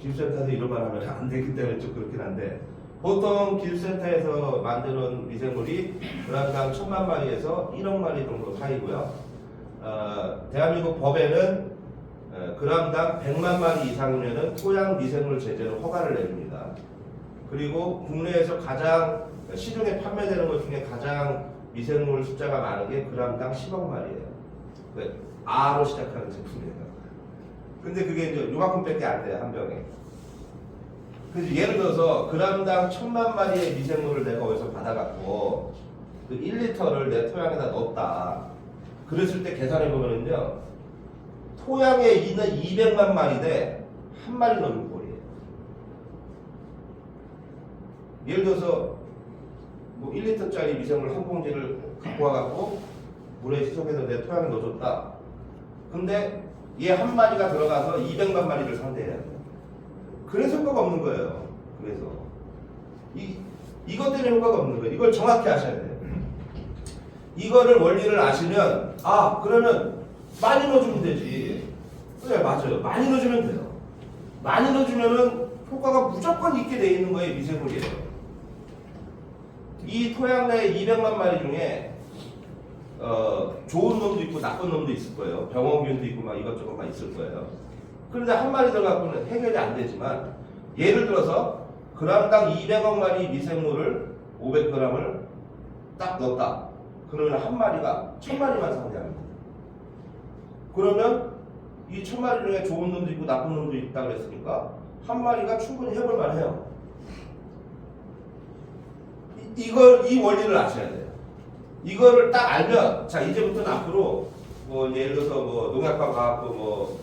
기술센터에서 이런 말 하면 안 되기 때문에 좀 그렇긴 한데 보통 기술센터에서 만드는 미생물이 그람당 1000만 마리에서 1억 마리 정도 사이고요. 대한민국 법에는 그람당 100만 마리 이상이면 토양 미생물 제재로 허가를 내줍니다. 그리고 국내에서 가장 시중에 판매되는 것 중에 가장 미생물 숫자가 많은 게 g당 10억 마리예요. 그 R로 시작하는 제품이에요. 근데 그게 이제 요만큼밖에 안 돼요, 한 병에. 그래서 예를 들어서 g당 1000만 마리의 미생물을 내가 어디서 받아갖고 그 1리터를 내 토양에다 넣었다. 그랬을 때 계산해 보면은요, 토양에 있는 200만 마리 대 한 마리 넣는 꼴이에요. 예를 들어서 뭐 1리터짜리 미생물 한 봉지를 갖고 와갖고 물에 희석해서 내 토양에 넣어줬다. 근데 얘 한 마리가 들어가서 200만 마리를 상대해야 돼요. 그래서 효과가 없는 거예요. 그래서 이것 때문에 효과가 없는 거예요. 이걸 정확히 아셔야 돼요. 이거를 원리를 아시면 그러면 많이 넣어주면 되지. 그래, 맞아요. 많이 넣어주면 돼요. 많이 넣어주면은 효과가 무조건 있게 돼 있는 거예요. 미생물이에요. 이 토양 내에 200만 마리 중에 좋은 놈도 있고 나쁜 놈도 있을 거예요. 병원균도 있고 막 이것저것 막 있을 거예요. 그런데 한 마리 들어가고는 해결이 안 되지만, 예를 들어서 g당 200억 마리 미생물을 500g을 딱 넣었다. 그러면 한 마리가 1000마리만 상대합니다. 그러면 이 1000마리 중에 좋은 놈도 있고 나쁜 놈도 있다 그랬으니까 한 마리가 충분히 해볼만 해요. 이 원리를 아셔야 돼요. 이거를 딱 알면, 자, 이제부터는 앞으로 뭐 예를 들어서 뭐 농약방 가갖고 뭐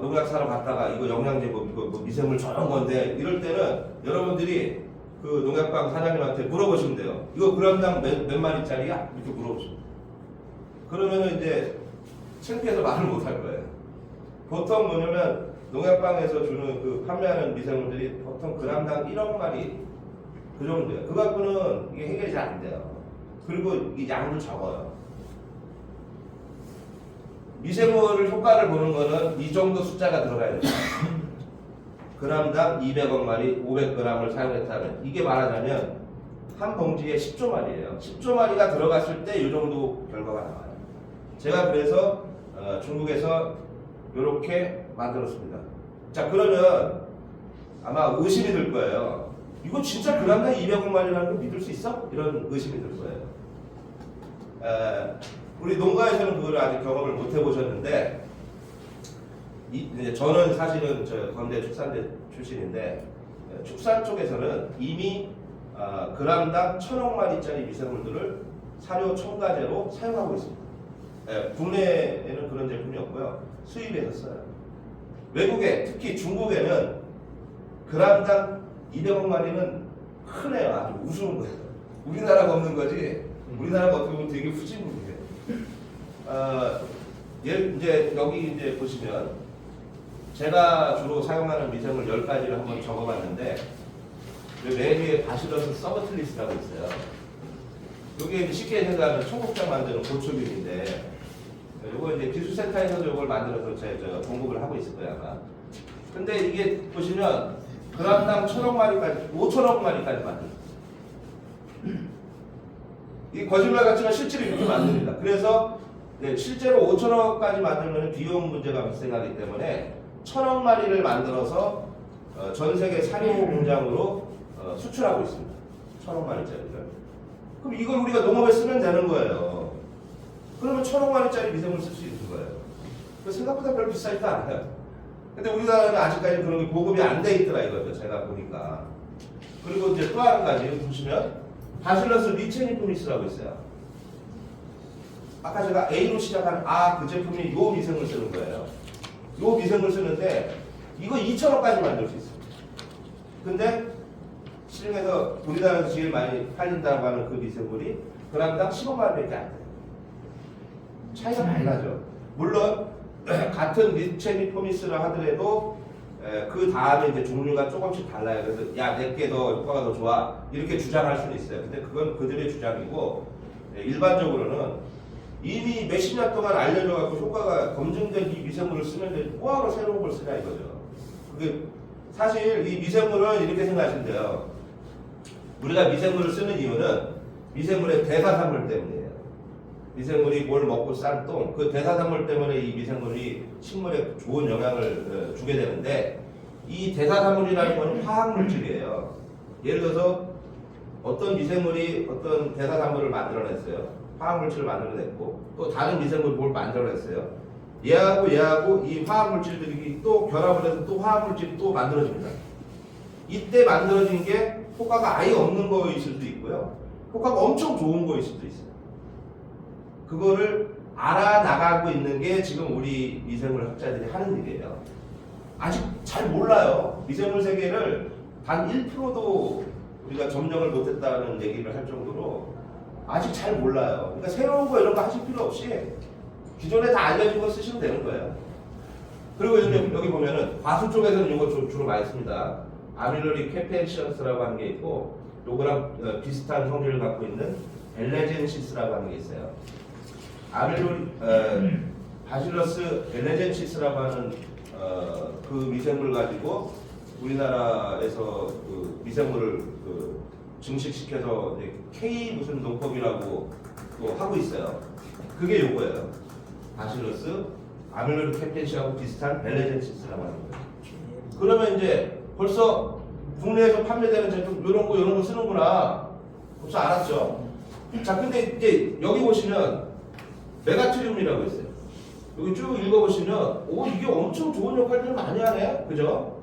농약 사러 갔다가 이거 영양제 이거 뭐 미생물 저런 건데, 이럴 때는 여러분들이 그 농약방 사장님한테 물어보시면 돼요. 이거 g당 몇 마리짜리야? 이렇게 물어보시면. 그러면은 이제 창피해서 말을 못 할 거예요. 보통 뭐냐면 농약방에서 주는 그 판매하는 미생물들이 보통 g당 1억 마리 그 정도예요. 그 갖고는 이게 해결이 잘 안 돼요. 그리고 이 양도 적어요. 미생물 효과를 보는 거는 이 정도 숫자가 들어가야 돼요. g당 200억 마리, 500g을 사용했다면, 이게 말하자면 한 봉지에 10조 마리예요. 10조 마리가 들어갔을 때 이 정도 결과가 나와요. 제가 그래서 중국에서 이렇게 만들었습니다. 자, 그러면 아마 의심이 들 거예요. 이거 진짜 g당 200억 마리라는 거 믿을 수 있어? 이런 의심이 들 거예요. 우리 농가에서는 그걸 아직 경험을 못 해보셨는데, 이제 저는 사실은 저 건대 축산대 출신인데, 축산 쪽에서는 이미 g당 1000억 마리짜리 미생물들을 사료 첨가제로 사용하고 있습니다. 국내에는 그런 제품이 없고요. 수입해서 써요. 외국에, 특히 중국에는 g당 200억 마리는 크네요. 아주 우스운 거예요. 우리나라가 없는 거지. 우리나라가 어떻게 보면 되게 후진국이에요. 이제 여기 이제 보시면 제가 주로 사용하는 미생물 10가지를 한번 적어봤는데, 맨 위에 바시러스 서버틀리스라고 있어요. 이게 쉽게 생각하면 청국장 만드는 고초균인데, 이거 이제 기술센터에서도 이걸 만들어서 저 공급을 하고 있을 거예요 아마. 근데 이게 보시면 g당 1000억 마리까지, 5000억 마리까지 만들어요. 이 거짓말 같지만 실제로 이렇게 만듭니다. 그래서 실제로 5천억까지 만들면 비용 문제가 발생하기 때문에 1000억 마리를 만들어서 전 세계 사료 공장으로 수출하고 있습니다. 1000억 마리짜리를. 그럼 이걸 우리가 농업에 쓰면 되는 거예요. 그러면 1000억 마리짜리 미생물 쓸 수 있는 거예요. 생각보다 별로 비싸지도 않아요. 근데 우리나라는 아직까지 그런 게 보급이 안 돼 있더라 이거죠. 제가 보니까. 그리고 이제 또 한 가지 보시면 바실러스 리체니포미스라고 있어요. 아까 제가 A로 시작한 그 제품이 요 미생물 쓰는 거예요. 요 미생물 쓰는데 이거 2천억까지 만들 수 있어요. 근데 시중에서 우리나라에서 제일 많이 팔린다고 하는 그 미생물이 g당 10억 마리밖에 안 돼요. 차이가 많이 나죠. 물론 같은 리체니포미스라 하더라도 그 다음에 이제 종류가 조금씩 달라요. 그래서 야, 내게 더 효과가 더 좋아 이렇게 주장할 수는 있어요. 근데 그건 그들의 주장이고, 일반적으로는 이미 몇십 년 동안 알려져 갖고 효과가 검증된 이 미생물을 쓰는데 뭐하러 새로운 걸 쓰냐 이거죠. 그게 사실 이 미생물은 이렇게 생각하시면 돼요. 우리가 미생물을 쓰는 이유는 미생물의 대사산물 때문이에요. 미생물이 뭘 먹고 싼 똥, 그 대사산물 때문에 이 미생물이 식물에 좋은 영향을 주게 되는데, 이 대사산물이라는 건 화학물질이에요. 예를 들어서 어떤 미생물이 어떤 대사산물을 만들어냈어요. 화학물질을 만들어냈고 또 다른 미생물이 뭘 만들어냈어요. 얘하고 이 화학물질들이 또 결합을 해서 또 화학물질이 또 만들어집니다. 이때 만들어진 게 효과가 아예 없는 거일 수도 있고요. 효과가 엄청 좋은 거일 수도 있어요. 그거를 알아나가고 있는 게 지금 우리 미생물 학자들이 하는 일이에요. 아직 잘 몰라요. 미생물 세계를 단 1%도 우리가 점령을 못했다는 얘기를 할 정도로 아직 잘 몰라요. 그러니까 새로운 거 이런 거 하실 필요 없이 기존에 다 알려진 거 쓰시면 되는 거예요. 그리고 여기 보면은 과수 쪽에서는 이거 주로 많이 씁니다. 아밀로리 캐펜시언스라고 하는 게 있고 요거랑 비슷한 성질을 갖고 있는 엘레젠시스라고 하는 게 있어요. 아밀로리 바실러스 엘레젠시스라고 하는 그 미생물 가지고 우리나라에서 그 미생물을 증식시켜서 K 무슨 농법이라고 또 하고 있어요. 그게 요거예요. 바실러스 아밀로리 캐펜시하고 비슷한 엘레젠시스라고 하는 거예요. 그러면 이제 벌써 국내에서 판매되는 제품 이런 거 쓰는구나. 벌써 알았죠. 자, 근데 이제 여기 보시면 메가트리움이라고 있어요. 여기 쭉 읽어보시면 이게 엄청 좋은 역할들을 많이 하네. 그죠?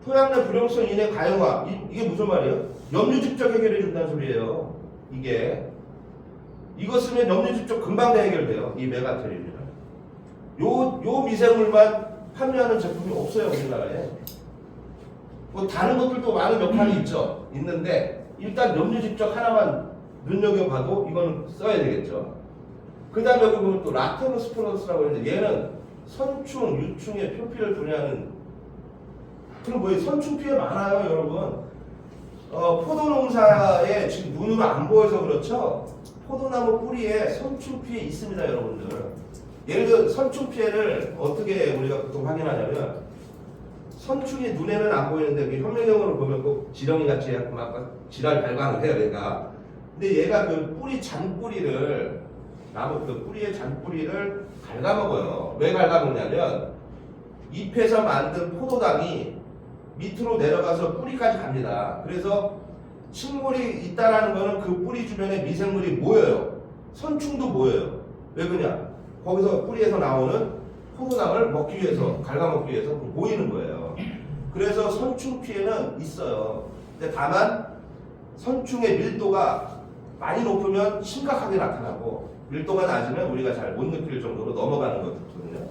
토양 내 불용성 인해 가용화. 이게 무슨 말이에요? 염류 직접 해결해 준다는 소리예요. 이거 쓰면 염류 직접 금방 다 해결돼요. 이 메가트리움이랑. 요 미생물만 판매하는 제품이 없어요, 우리나라에. 뭐 다른 것들도 많은 역할이 있는데 일단 염류 직접 하나만 눈여겨봐도 이거는 써야 되겠죠. 그 다음에 여기 보면 또 라테노스포러스라고 있는데 얘는 선충, 유충의 표피를 분해하는 그럼 뭐예요? 선충 피해 많아요, 여러분. 포도 농사에 지금 눈으로 안 보여서 그렇죠. 포도나무 뿌리에 선충 피해 있습니다, 여러분들. 예를 들어 선충 피해를 어떻게 우리가 보통 확인하냐면 선충이 눈에는 안 보이는데 현미경으로 보면 꼭 지렁이 같이 해갖고 막 지랄 발광을 해요, 얘가. 근데 얘가 그 뿌리 잔뿌리를 나무 그 뿌리의 잔뿌리를 갉아먹어요. 왜 갉아먹냐면 잎에서 만든 포도당이 밑으로 내려가서 뿌리까지 갑니다. 그래서 식물이 있다라는 거는 그 뿌리 주변에 미생물이 모여요. 선충도 모여요. 왜 그러냐? 거기서 뿌리에서 나오는 포도당을 먹기 위해서, 갉아먹기 위해서 모이는 거예요. 그래서 선충 피해는 있어요. 근데 다만 선충의 밀도가 많이 높으면 심각하게 나타나고 밀도가 낮으면 우리가 잘 못 느낄 정도로 넘어가는 거거든요.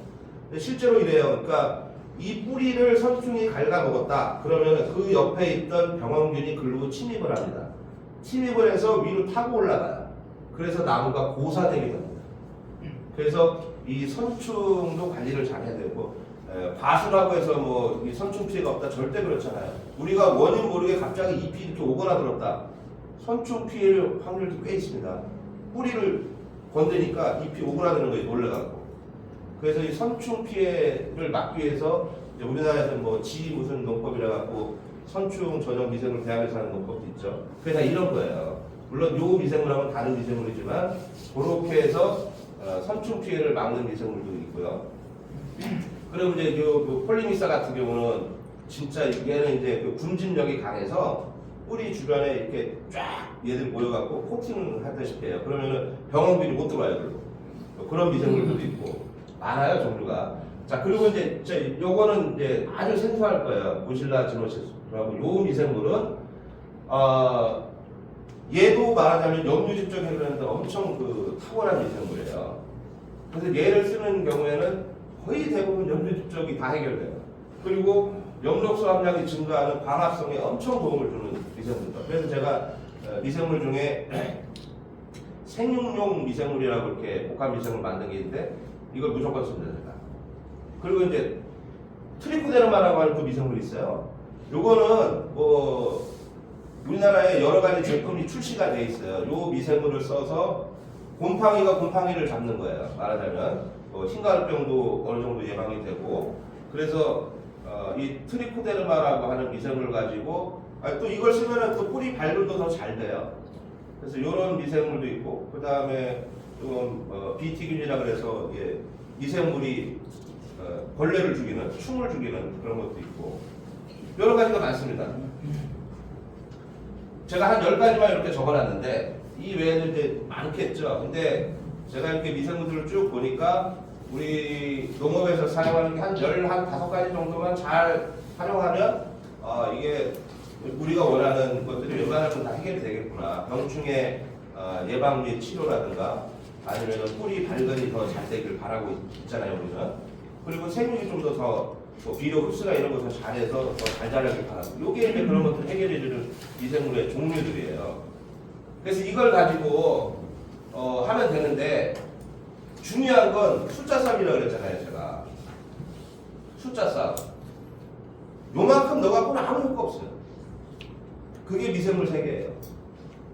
근데 실제로 이래요. 그러니까 이 뿌리를 선충이 갉아먹었다. 그러면 그 옆에 있던 병원균이 글로 침입을 합니다. 침입을 해서 위로 타고 올라가요. 그래서 나무가 고사되게 됩니다. 그래서 이 선충도 관리를 잘 해야 되고 과수라고 해서 뭐 이 선충 피해가 없다 절대 그렇잖아요. 우리가 원인 모르게 갑자기 잎이 이렇게 오그라들었다. 선충 피해일 확률도 꽤 있습니다. 뿌리를 건드니까 잎이 오그라드는 거에 놀래갖고. 그래서 이 선충 피해를 막기 위해서 우리나라에서 뭐 무슨 농법이라 갖고 선충 전용 미생물 대학에서 하는 농법도 있죠. 그게 다 이런 거예요. 물론 요 미생물하고는 다른 미생물이지만 그렇게 해서 선충 피해를 막는 미생물도 있고요. 그리고 이제 요 폴리미사 같은 경우는 진짜 얘는 이제 그 군집력이 강해서 뿌리 주변에 이렇게 쫙 얘들 모여갖고 코팅을 하다시피 해요. 그러면은 병원균이 못 들어와요, 별로. 그런 미생물들도 있고 많아요, 종류가. 자, 그리고 이제 요거는 이제 아주 생소할 거예요. 모실라 지노시스라고 요 미생물은 얘도 말하자면 염류직적 해결하는데 엄청 그 탁월한 미생물이에요. 그래서 얘를 쓰는 경우에는 거의 대부분 염류직적이 다 해결돼요. 그리고 염록소 함량이 증가하는 광합성에 엄청 도움을 주는 미생물입니다. 그래서 제가 미생물 중에 생육용 미생물이라고 이렇게 복합 미생물 만든 게 있는데 이걸 무조건 씁니다, 제가. 그리고 이제 트리코데르마라고 하는 또 미생물이 있어요. 요거는 뭐 우리나라에 여러 가지 제품이 출시가 돼 있어요. 요 미생물을 써서 곰팡이를 잡는 거예요. 말하자면 흰가루병도 어느 정도 예방이 되고 그래서 이 트리코데르마라고 하는 미생물을 가지고 또 이걸 쓰면은 또 뿌리 발굴도 더 잘 돼요. 그래서 이런 미생물도 있고 그 다음에 비티균이라 그래서 미생물이 벌레를 죽이는 충을 죽이는 그런 것도 있고 여러 가지가 많습니다. 제가 한 10가지만 이렇게 적어놨는데 이 외에도 이제 많겠죠. 근데 제가 이렇게 미생물들을 쭉 보니까 우리 농업에서 사용하는 게 한 15가지 정도만 잘 활용하면 이게 우리가 원하는 것들이 웬만하면 다 해결이 되겠구나. 병충해 예방 및 치료라든가 아니면 뿌리 발근이 더 잘 되길 바라고 있잖아요, 우리는. 그리고 생육이 좀 더 비료 흡수나 이런 거 더 잘해서 더 잘 자라길 바라고. 요게 이제 그런 것들 해결해주는 미생물의 종류들이에요. 그래서 이걸 가지고 하면 되는데 중요한 건 숫자 싸움이라고 그랬잖아요, 제가. 숫자 싸움. 요만큼 넣어갖고는 아무 효과 없어요. 그게 미생물 세계예요.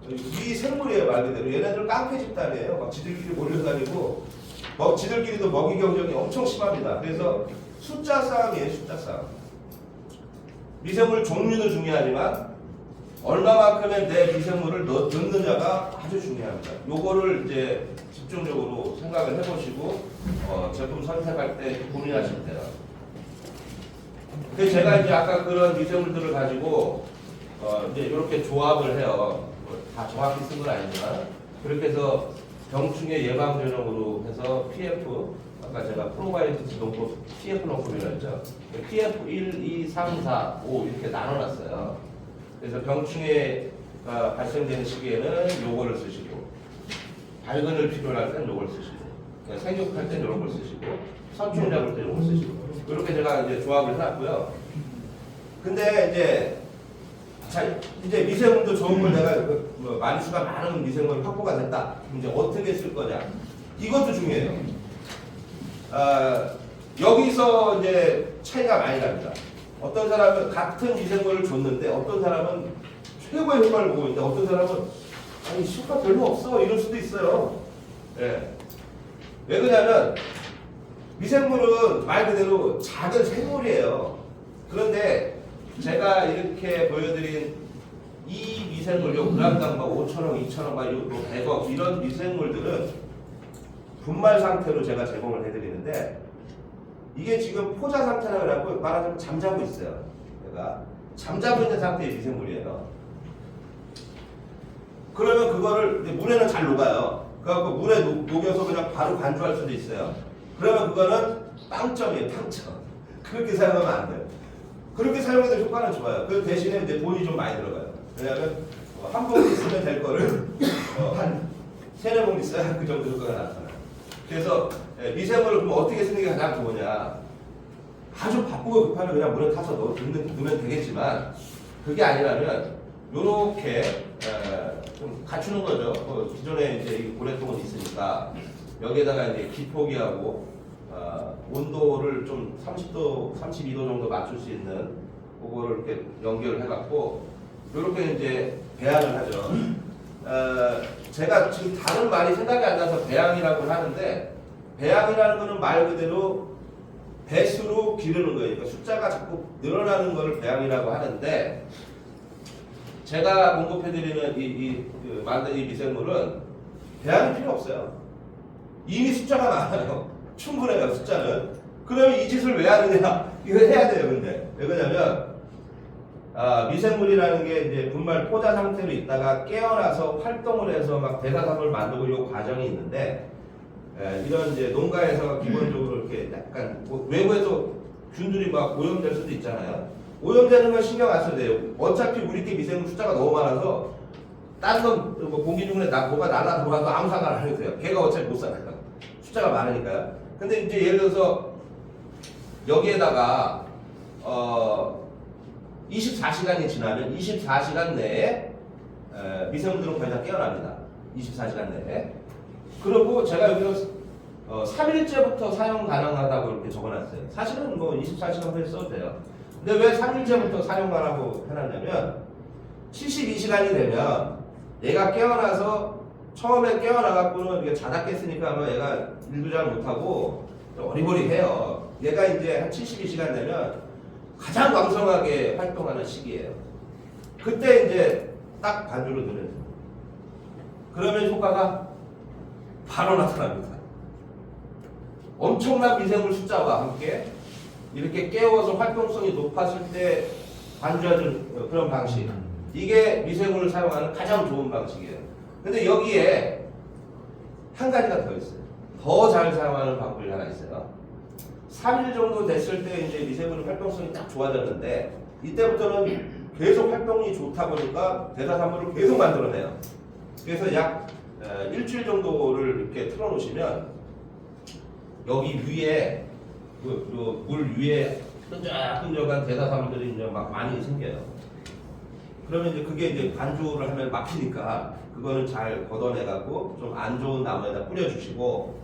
이 생물이에요, 말 그대로. 얘네들 깡패 집단이에요. 막 지들끼리 몰려다니고 지들끼리도 먹이 경쟁이 엄청 심합니다. 그래서 숫자 싸움이에요, 숫자 싸움. 미생물 종류도 중요하지만 얼마만큼의 내 미생물을 넣느냐가 아주 중요합니다. 요거를 이제 집중적으로 생각을 해보시고 제품 선택할 때 고민하실 때요. 그래서 제가 이제 아까 그런 미생물들을 가지고 이제 이렇게 조합을 해요. 다 정확히 쓴 건 아니지만 그렇게 해서 병충해 예방 전용으로 해서 PF 아까 제가 프로바이오틱스 농법 PF 농법이라고 했죠. PF 1, 2, 3, 4, 5 이렇게 나눠놨어요. 그래서 병충해가 발생되는 시기에는 요거를 쓰시고 발근을 필요로 할 때는 요걸 쓰시고 생육할 때는 요런 걸 쓰시고 선충 잡을 때는 요걸 쓰시고 이렇게 제가 이제 조합을 해놨고요. 근데 이제 미생물도 좋은 걸 내가 만수가 많은 미생물이 확보가 됐다. 이제 어떻게 쓸 거냐? 이것도 중요해요. 여기서 이제 차이가 많이 납니다. 어떤 사람은 같은 미생물을 줬는데 어떤 사람은 최고의 효과를 보고 있는데 어떤 사람은 아니 효과 별로 없어 이럴 수도 있어요. 예. 왜 그러냐면 미생물은 말 그대로 작은 생물이에요. 그런데 제가 이렇게 보여드린 이 미생물, 요 그람당 막 5,000원, 2,000원, 막 100억 이런 미생물들은 분말 상태로 제가 제공을 해드리는데 이게 지금 포자 상태라 그래갖고 말하자면 잠자고 있어요. 얘가 잠자고 있는 상태의 미생물이에요. 그러면 그거를 물에는 잘 녹아요. 그래갖고 물에 녹여서 그냥 바로 간주할 수도 있어요. 그러면 그거는 빵점이에요, 빵점. 그렇게 사용하면 안 돼요. 그렇게 사용해도 효과는 좋아요. 그 대신에 이제 돈이 좀 많이 들어가요. 왜냐하면 한 봉지 쓰면 될 거를 한 3-4봉지 써야 그 정도 효과가 나타나요. 그래서 미생물을 그럼 어떻게 쓰는 게 가장 좋으냐? 아주 바쁘고 급하면 그냥 물에 타서 넣으면 되겠지만 그게 아니라면 요렇게 좀 갖추는 거죠. 기존에 이제 이 고래통은 있으니까 여기에다가 이제 기포기하고 온도를 좀 30도, 32도 정도 맞출 수 있는 그거를 이렇게 연결을 해갖고 이렇게 이제 배양을 하죠. 제가 지금 다른 말이 생각이 안 나서 배양이라고 하는데 배양이라는 거는 말 그대로 배수로 기르는 거예요. 그러니까 숫자가 자꾸 늘어나는 거를 배양이라고 하는데 제가 공급해드리는 만든 이 미생물은 배양이 필요 없어요. 이미 숫자가 많아요. 충분해요, 숫자는. 그러면 이 짓을 왜 하느냐? 이거 해야 돼요, 근데. 왜 그러냐면, 미생물이라는 게 이제 분말 포자 상태로 있다가 깨어나서 활동을 해서 막 대사산을 만들고 이 과정이 있는데, 이런 이제 농가에서 기본적으로 이렇게 약간, 외부에서 균들이 막 오염될 수도 있잖아요. 오염되는 건 신경 안 써도 돼요. 어차피 우리끼리 미생물 숫자가 너무 많아서, 딴 건 공기 중에 뭐가 날아 들어가도 아무 상관 안 해도 돼요. 걔가 어차피 못 살아요. 숫자가 많으니까요. 근데 이제 예를 들어서 여기에다가 24시간이 지나면 24시간 내에 미생물들은 거의 다 깨어납니다. 24시간 내에. 그리고 제가 여기서 3일째부터 사용 가능하다고 이렇게 적어놨어요. 사실은 뭐 24시간 후에 써도 돼요. 근데 왜 3일째부터 사용 가능하고 해놨냐면 72시간이 되면 얘가 깨어나서 처음에 깨어나갖고는 이게 자다 깼으니까 아마 얘가 일도 잘 못하고 어리버리해요. 얘가 이제 한 72시간 되면 가장 왕성하게 활동하는 시기예요. 그때 이제 딱 반주로 넣는. 그러면 효과가 바로 나타납니다. 엄청난 미생물 숫자와 함께 이렇게 깨워서 활동성이 높았을 때 반주하는 그런 방식. 이게 미생물을 사용하는 가장 좋은 방식이에요. 근데 여기에 한 가지가 더 있어요. 더 잘 사용하는 방법이 하나 있어요. 3일 정도 됐을 때 이제 미생물 활동성이 딱 좋아졌는데 이때부터는 계속 활동이 좋다 보니까 대사산물을 계속 만들어내요. 그래서 약 일주일 정도를 이렇게 틀어놓으시면 여기 위에 물 위에 끈적끈적한 대사산물들이 이제 막 많이 생겨요. 그러면 이제 그게 이제 관조를 하면 막히니까 그거는 잘 걷어내갖고 좀 안 좋은 나무에다 뿌려주시고,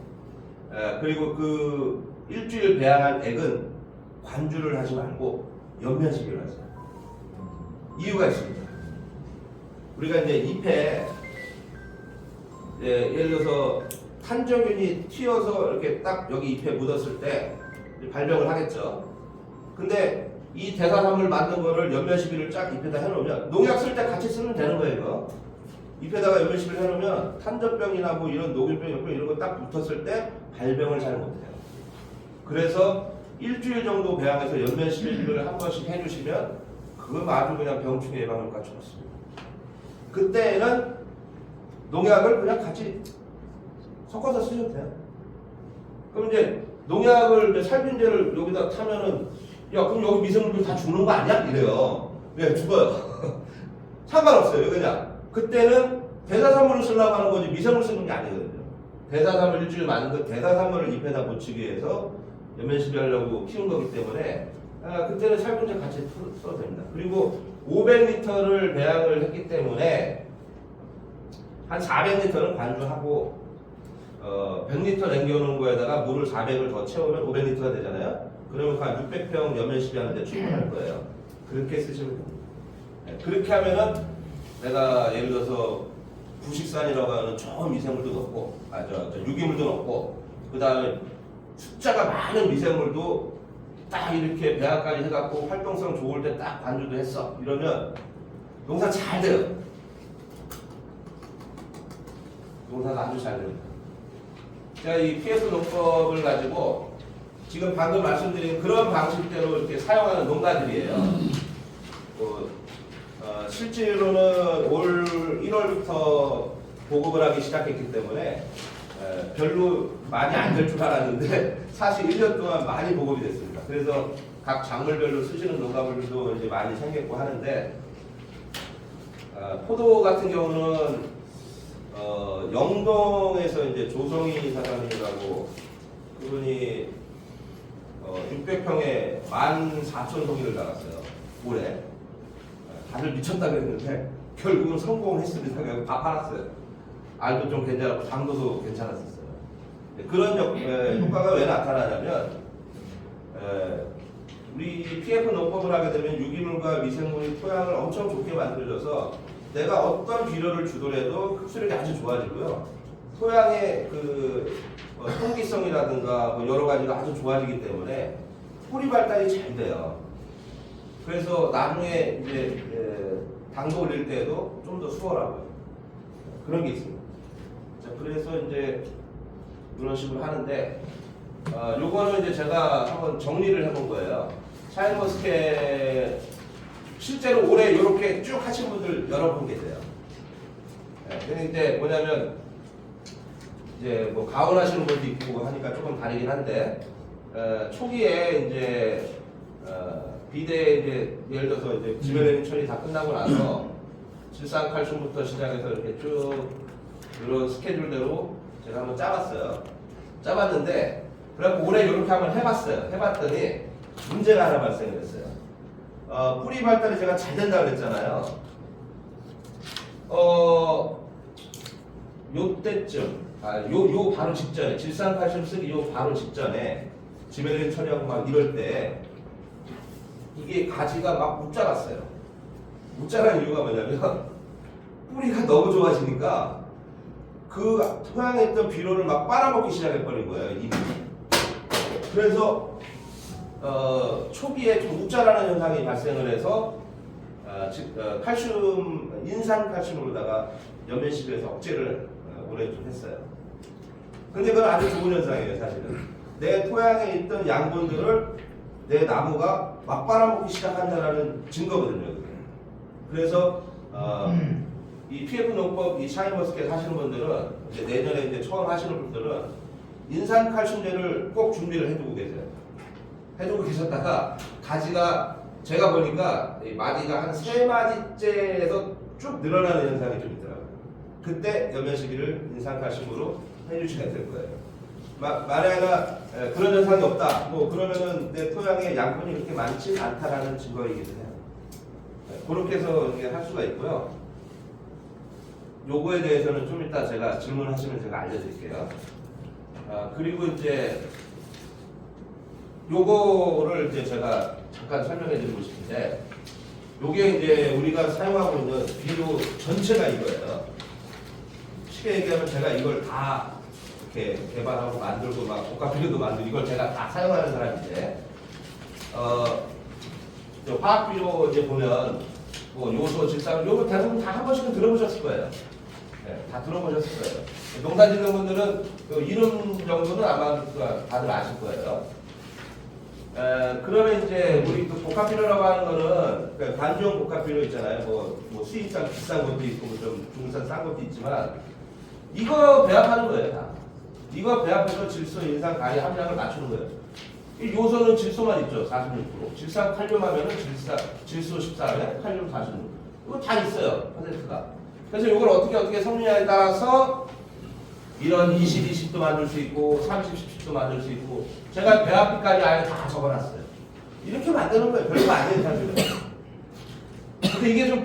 그리고 그 일주일 배양한 액은 관주를 하지 말고 연면시기를 하세요. 이유가 있습니다. 우리가 이제 잎에 예를 들어서 탄저균이 튀어서 이렇게 딱 여기 잎에 묻었을 때 발병을 하겠죠. 근데 이 대사산물 만든 거를 연면시비를 쫙 잎에다 해놓으면 농약 쓸 때 같이 쓰면 되는 거예요. 이거. 잎에다가 연면시비를 해놓으면 탄저병이나 뭐 이런 녹일병, 역병 이런 거 딱 붙었을 때 발병을 잘 못해요. 그래서 일주일 정도 배양해서 연면시비를 한 번씩 해주시면 그거 아주 그냥 병충해 예방 효과 좋습니다. 그때는 농약을 그냥 같이 섞어서 쓰셔도 돼요. 그럼 이제 농약을 이제 살균제를 여기다 타면은 야 그럼 여기 미생물들 다 죽는 거 아니야? 이래요. 왜 죽어요? 상관없어요. 그냥 그때는 대사산물을 쓰려고 하는 거지 미생물 쓰는 게 아니거든요. 대사산물 일주일 많은 거 대사산물을 잎에다 묻히기 위해서 연면시비 하려고 키운 거기 때문에 그때는 살균제 같이 써도 됩니다. 그리고 500리터를 배양을 했기 때문에 한 400리터는 관주하고 100리터 남겨놓은 거에다가 물을 400을 더 채우면 500리터가 되잖아요. 그러면 한 600평 연면시비 하는데 충분할 거예요. 그렇게 쓰시면 됩니다. 네, 그렇게 하면은 내가 예를 들어서 부식산이라고 하는 좋은 미생물도 넣고, 유기물도 넣고, 그 다음에 숫자가 많은 미생물도 딱 이렇게 배합까지 해갖고 활동성 좋을 때 딱 관주도 했어. 이러면 농사 잘 돼요. 농사가 아주 잘 됩니다. 자, 이 PS 농법을 가지고 지금 방금 말씀드린 그런 방식대로 이렇게 사용하는 농가들이에요. 실제로는 올 1월부터 보급을 하기 시작했기 때문에 별로 많이 안 될 줄 알았는데 사실 1년 동안 많이 보급이 됐습니다. 그래서 각 작물별로 쓰시는 농가들도 이제 많이 생겼고 하는데, 포도 같은 경우는 영동에서 이제 조성희 사장님이라고 그분이 600평에 14,000송이를 달았어요. 올해. 다들 미쳤다 그랬는데 결국은 성공했습니다. 그래서 다 팔았어요. 알도 좀 괜찮았고 당도도 괜찮았었어요. 그런 효과가 왜 나타나냐면 우리 PF 농법을 하게 되면 유기물과 미생물이 토양을 엄청 좋게 만들어줘서 내가 어떤 비료를 주더라도 흡수력이 아주 좋아지고요. 토양의 그 통기성이라든가 뭐 여러 가지가 아주 좋아지기 때문에 뿌리 발달이 잘 돼요. 그래서 나중에 이제 당도 올릴 때도 좀 더 수월하고요. 그런 게 있습니다. 자, 그래서 이제 이런 식으로 하는데, 요거는 이제 제가 한번 정리를 해본 거예요. 샤인머스켓 실제로 올해 이렇게 쭉 하신 분들 여러 분 계세요. 근데 이제 뭐냐면 이제 뭐 가온하시는 분도 있고 하니까 조금 다르긴 한데, 초기에 이제 비대 이제 예를 들어서 이제 지메레닌 처리 다 끝나고 나서 질산칼슘부터 시작해서 이렇게 쭉 이런 스케줄대로 제가 한번 짜봤어요. 짜봤는데 그래갖고 올해 이렇게 한번 해봤어요. 해봤더니 문제가 하나 발생했어요. 뿌리 발달이 제가 잘 된다 그랬잖아요. 요때쯤 요 바로 직전에 질산칼슘 쓰기 요 바로 직전에 지메레닌 처리하고 막 이럴 때 이게 가지가 막 못 자랐어요. 못 자라는 이유가 뭐냐면 뿌리가 너무 좋아지니까 그 토양에 있던 비료를 막 빨아먹기 시작해버린 거예요. 잎이. 그래서 초기에 좀 못 자라는 현상이 발생을 해서 칼슘, 인산칼슘으로다가 연면시비에서 억제를 올해 좀 했어요. 근데 그건 아주 좋은 현상이에요. 사실은 내 토양에 있던 양분들을 내 나무가 막 빨아먹기 시작한다는 증거거든요. 그래서 이 PF 농법 이 샤인머스켓 하시는 분들은 이제 내년에 이제 처음 하시는 분들은 인산칼슘제를 꼭 준비를 해두고 계세요. 해두고 계셨다가 가지가 제가 보니까 이 마디가 한 3마디째에서 쭉 늘어나는 현상이 좀 있더라고요. 그때 연면시비를 인산칼슘으로 해주셔야 될 거예요. 만약에 그런 현상이 없다. 뭐 그러면은 내 토양에 양분이 그렇게 많지 않다라는 증거이기도 해요. 그렇게 해서 이렇게 할 수가 있고요. 요거에 대해서는 좀 이따 제가 질문하시면 제가 알려드릴게요. 그리고 이제 요거를 이제 제가 잠깐 설명해드리고 싶은데, 요게 이제 우리가 사용하고 있는 비료 전체가 이거예요. 쉽게 얘기하면 제가 이걸 다 이렇게 개발하고 만들고 막 복합 비료도 만들고 이걸 제가 다 사용하는 사람인데, 화학 비료 이제 보면 뭐 요소, 질산, 요거 대부분 다 한 번씩은 들어보셨을 거예요. 네, 다 들어보셨을 거예요. 농사 짓는 분들은 그 이름 정도는 아마 다들 아실 거예요. 그러면 이제 우리 그 복합비료라고 하는 거는 그 관종 복합비료 있잖아요. 뭐 수입산 비싼 것도 있고 좀 중국산 싼 것도 있지만 이거 배합하는 거예요. 다. 이거 배합해서 질소, 인산, 가리 함량을 맞추는 거예요. 이 요소는 질소만 있죠. 46%. 질산, 칼륨 하면은 질소 14에 칼륨 46. 이거 다 있어요. 퍼센트가. 그래서 이걸 어떻게 섞느냐에 따라서 이런 20도 만들 수 있고 30, 10도 만들 수 있고 제가 배합비까지 아예 다 적어놨어요. 이렇게 만드는 거예요. 별거 아니에요, 사실은. 근데 이게 좀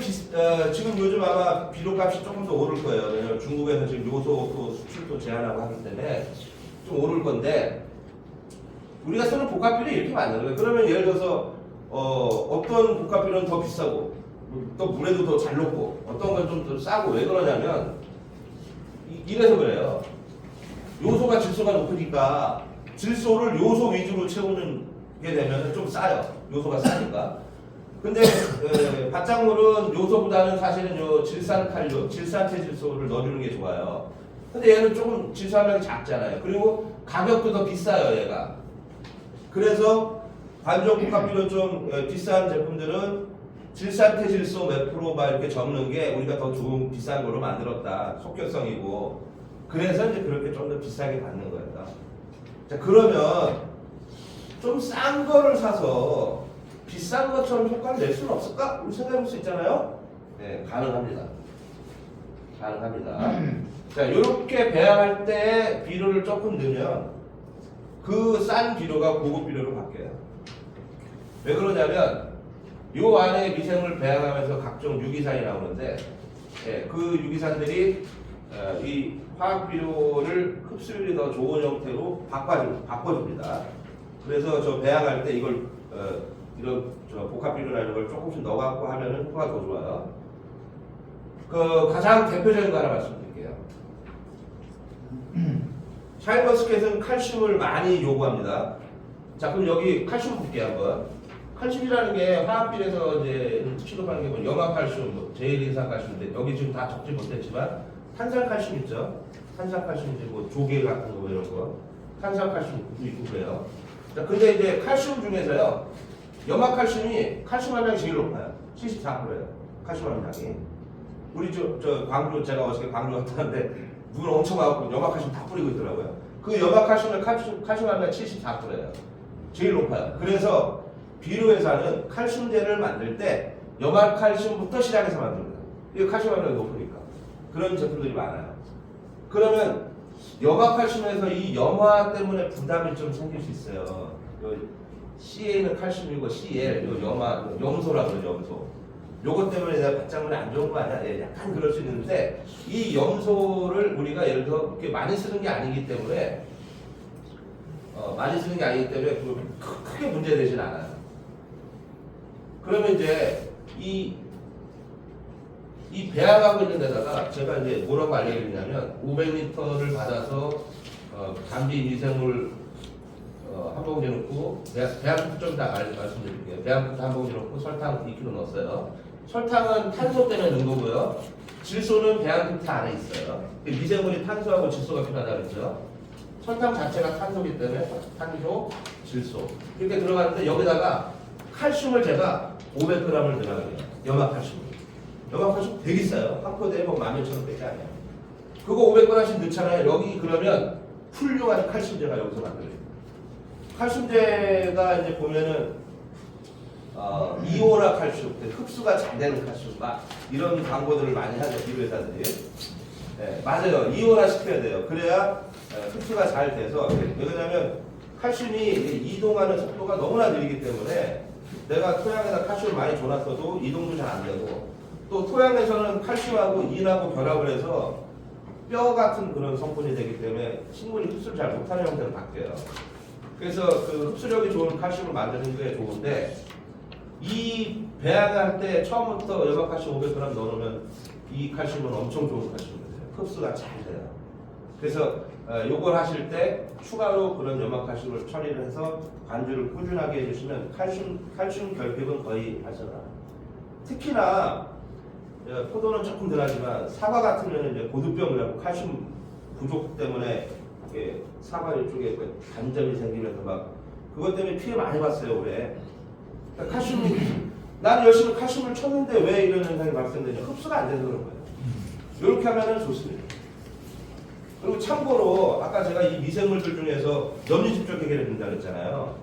지금 요즘 아마 비료값이 조금 더 오를 거예요. 왜냐면 중국에서 지금 요소 수출도 제한하고 하기 때문에 좀 오를 건데 우리가 쓰는 복합비료 이렇게 만드는 거예요. 그러면 예를 들어서 어떤 복합비료는 더 비싸고 또 물에도 더 잘 녹고 어떤 건 좀 더 싸고 왜 그러냐면 이래서 그래요. 요소가 질소가 높으니까 질소를 요소 위주로 채우는 게 되면 좀 싸요. 요소가 싸니까. 근데 밭작물은 요소보다는 사실은 요 질산칼륨, 질산체질소를 넣어주는 게 좋아요. 근데 얘는 조금 질소 함량이 작잖아요. 그리고 가격도 더 비싸요, 얘가. 그래서 관종 복합비료 좀 비싼 제품들은 질산체질소 몇 프로 막 이렇게 적는 게 우리가 더 좋은 비싼 걸로 만들었다. 속결성이고. 그래서 이제 그렇게 좀 더 비싸게 받는 거예요. 자, 그러면 좀 싼 거를 사서 비싼 것처럼 효과를 낼 수는 없을까? 우리 생각해 볼 수 있잖아요? 네, 가능합니다. 가능합니다. 자, 이렇게 배합할 때 비료를 조금 넣으면 그 싼 비료가 고급 비료로 바뀌어요. 왜 그러냐면 요 안에 미생물 배양하면서 각종 유기산이 나오는데 그 유기산들이 이 화학 비료를 흡수율이 더 좋은 형태로 바꿔줍니다. 그래서 저 배양할 때 이걸 이런 저 복합 비료나 이런 걸 조금씩 넣어갖고 하면은 효과가 더 좋아요. 그 가장 대표적인 거 하나 말씀드릴게요. 샤인머스켓은 칼슘을 많이 요구합니다. 자, 그럼 여기 칼슘 볼게요 한번. 칼슘이라는 게 화학비료에서 이제 취급하는 게 뭐 염화칼슘, 뭐 제일인산칼슘인데 여기 지금 다 적지 못했지만 탄산칼슘 있죠. 탄산칼슘 이제 뭐 조개 같은 거 이런 거. 탄산칼슘도 있고 그래요. 자, 근데 이제 칼슘 중에서요. 염화칼슘이 칼슘 함량이 제일 높아요. 74%예요. 칼슘 함량이. 우리 저 광주 제가 어저께 광주 갔다 왔는데 눈 엄청 와갖고 염화칼슘 다 뿌리고 있더라고요. 그 염화칼슘의 칼슘 함량이 74%예요. 제일 높아요. 그래서 비료회사는 칼슘제를 만들 때 염화칼슘부터 시작해서 만듭니다. 이게 칼슘 함량이 높으니까. 그런 제품들이 많아요. 그러면 염화칼슘에서 이 염화 때문에 부담이 좀 생길 수 있어요. CA는 칼슘이고 CL, 염소라 그러죠, 염소. 요것 때문에 내가 밭작물이 안 좋은 거 아니야? 예, 약간 그럴 수 있는데 이 염소를 우리가 예를 들어 그렇게 많이 쓰는 게 아니기 때문에 크게 문제되진 않아요. 그러면 이제 이 배양하고 있는 데다가 제가 이제 뭐라고 알려드리냐면 500리터를 받아서 감지 미생물 한 봉지 넣고 배양부터 좀 이따 말씀드릴게요. 배양부터 한 봉지 넣고 설탕 2kg 넣었어요. 설탕은 탄소 때문에 넣은 거고요. 질소는 배양 끝에 안에 있어요. 미생물이 탄소하고 질소가 필요하다고 했죠. 설탕 자체가 탄소이기 때문에 탄소, 질소 이렇게 들어가는데 여기다가 칼슘을 제가 500g을 들어가요. 염화칼슘. 연합칼슘 되게 싸요. 한 포대에 뭐 11,000원밖에 안 해요. 그거 500g씩 넣잖아요. 여기 그러면 훌륭한 칼슘제가 여기서 만들어져요. 칼슘제가 이제 보면은 이오나 칼슘, 흡수가 잘 되는 칼슘 막 이런 광고들을 많이 하죠. 비료 회사들이. 네, 맞아요. 이오나 시켜야 돼요. 그래야 흡수가 잘 돼서 왜냐면 칼슘이 이동하는 속도가 너무나 느리기 때문에 내가 토양에다 칼슘을 많이 줘놨어도 이동도 잘 안 되고 또 토양에서는 칼슘하고 인하고 결합을 해서 뼈 같은 그런 성분이 되기 때문에 식물이 흡수를 잘 못하는 형태로 바뀌어요. 그래서 그 흡수력이 좋은 칼슘을 만드는 게 좋은데 이 배양할 때 처음부터 연합칼슘 500g 넣어놓으면 이 칼슘은 엄청 좋은 칼슘이 돼요. 흡수가 잘 돼요. 그래서 요걸 하실 때 추가로 그런 연합칼슘을 처리를 해서 관주를 꾸준하게 해주시면 칼슘 결핍은 거의 발생합니다. 특히나 포도는 조금 덜하지만 사과 같은 경우는 이제 고두병이라고 칼슘 부족 때문에 이게 사과 이쪽에 단점이 생기면서 막 그것 때문에 피해 많이 봤어요 올해. 그러니까 칼슘이 나는 열심히 칼슘을 쳤는데 왜 이런 현상이 발생되냐? 흡수가 안 돼서 그런 거예요. 이렇게 하면은 좋습니다. 그리고 참고로 아까 제가 이 미생물들 중에서 염류집적 해결해 준다고 했잖아요.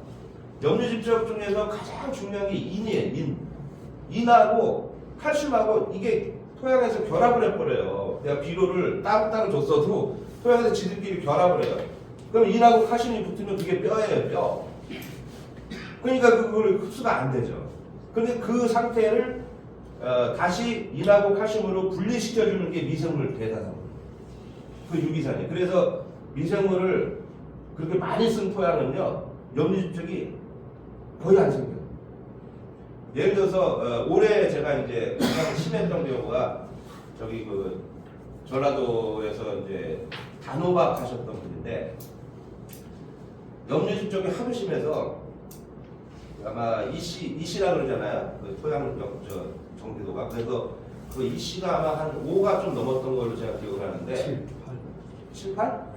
염류집적 중에서 가장 중요한 게 인이에요. 인하고 칼슘하고 이게 토양에서 결합을 해버려요. 내가 비료를 따로따로 줬어도 토양에서 지들끼리 결합을 해요. 그럼 인하고 칼슘이 붙으면 그게 뼈예요, 뼈. 그러니까 그걸 흡수가 안 되죠. 그런데 그 상태를 다시 인하고 칼슘으로 분리시켜주는 게 미생물 대사성. 그 유기산이. 그래서 미생물을 그렇게 많이 쓴 토양은요, 염류집적이 거의 안 생겨요. 예를 들어서 올해 제가 이제 가장 심했던 경우가 저기 그 전라도에서 이제 단호박 하셨던 분인데 염류집적이 하도 심해서 아마 이씨라 그러잖아요. 그 토양 정비도가. 그래서 그 이씨가 아마 한 5가 좀 넘었던 걸로 제가 기억을 하는데 7, 8?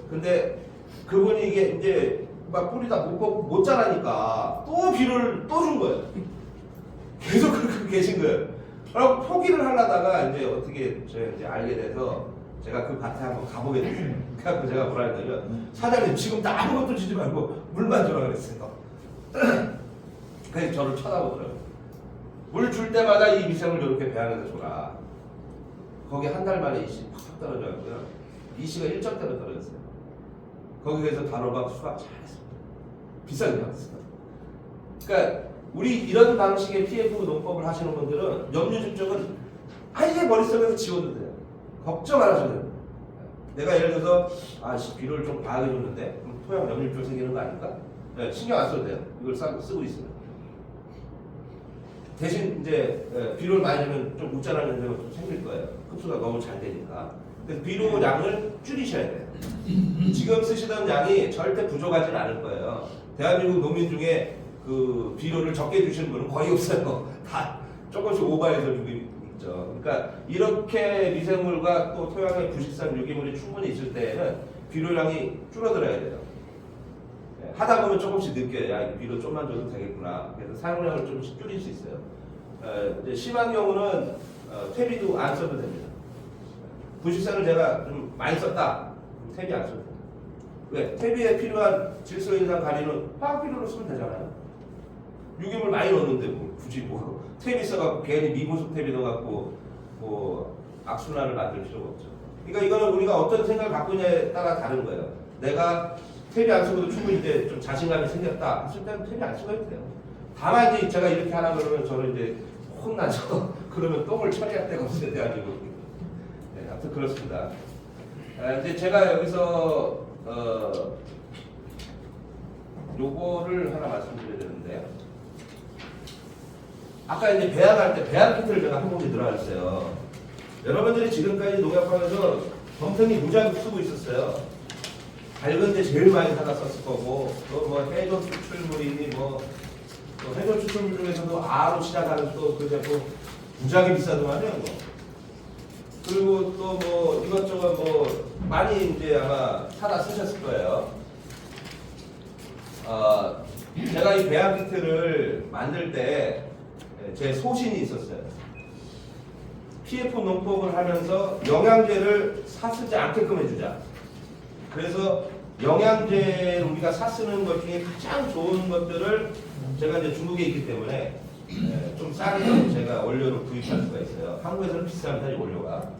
근데 그분이 이게 이제 막 뿌리다 못 자라니까 또 비료를 또 준 거예요. 계속 그렇게 계신 거예요. 그리고 포기를 하려다가 이제 어떻게 제가 이제 알게 돼서 제가 그 밭에 한번 가보게 됐어요. 그래서 제가 뭐라 했냐면 사장님 지금 나 아무것도 주지 말고 물만 줘라 그랬어요. 그래서 저를 쳐다보더라고요. 물 줄 때마다 이 미생물 이렇게 배양해서 줘라. 거기 한 달 만에 이씨 팍 떨어져가고요. 이씨가 1점대로 떨어졌어요. 거기에서 단호박 수확 잘했습니다. 비싸게 나왔어요. 그러니까 우리 이런 방식의 PF 농법을 하시는 분들은 염류집적은 아예 머릿속에서 지워도 돼요. 걱정 안 하셔도 됩니다. 내가 예를 들어서 비료를 좀 과하게 줬는데 그럼 토양 염류집적 생기는 거 아닐까? 네, 신경 안 써도 돼요. 이걸 쓰고 있으면. 대신 이제 비료를 많이 주면 좀 웃자라는 데가 좀 생길 거예요. 흡수가 너무 잘 되니까. 그래서 비료 양을 줄이셔야 돼요. 지금 쓰시던 양이 절대 부족하진 않을 거예요. 대한민국 농민 중에 그 비료를 적게 주시는 분은 거의 없어요. 다 조금씩 오버해서 주고 있죠. 그러니까 이렇게 미생물과 또 토양의 부식성 유기물이 충분히 있을 때에는 비료량이 줄어들어야 돼요. 하다 보면 조금씩 느껴요. 야, 비료 좀만 줘도 되겠구나. 그래서 사용량을 조금씩 줄일 수 있어요. 이제 심한 경우는 퇴비도 안 써도 됩니다. 부식산을 제가 좀 많이 썼다. 퇴비 안 써도 돼요. 왜? 퇴비에 필요한 질소 인상 가리는 화학 비료로 쓰면 되잖아요. 유기물 많이 넣었는데 뭐 굳이 뭐 퇴비 써갖고 괜히 미분수 퇴비 넣어갖고 뭐 악순환을 만들 필요가 없죠. 그러니까 이거는 우리가 어떤 생각을 갖고 있냐에 따라 다른 거예요. 내가 퇴비 안 쓰고도 충분히 이제 좀 자신감이 생겼다 했을 때는 퇴비 안 쓰고 해도 돼요. 다만 이제 제가 이렇게 하라 그러면 저는 이제 혼나죠. 그러면 똥을 처리할 데가 없어야 돼가지고. 네, 아무튼 그렇습니다. 이제 제가 여기서 요거를 하나 말씀드려야 되는데 아까 이제 배양할 때 배양 키트를 제가 한 봉지 들어갔어요. 여러분들이 지금까지 농약방에서 덤탱이 무지하게 쓰고 있었어요. 밝은 데 제일 많이 사다 썼을 거고 또 뭐 해조 추출물이니 뭐 해조 추출물 중에서도 R로 시작하는 또 그 제품 무지하게 비싸더만요. 뭐. 그리고 또 뭐 이것저것 뭐 많이 이제 아마 사다 쓰셨을 거예요. 제가 이 배양 키트를 만들 때 제 소신이 있었어요. PF 농법을 하면서 영양제를 사쓰지 않게끔 해주자. 그래서 영양제 우리가 사쓰는 것 중에 가장 좋은 것들을 제가 이제 중국에 있기 때문에 좀 싸게 제가 원료를 구입할 수가 있어요. 한국에서는 비쌉니다, 이 원료가.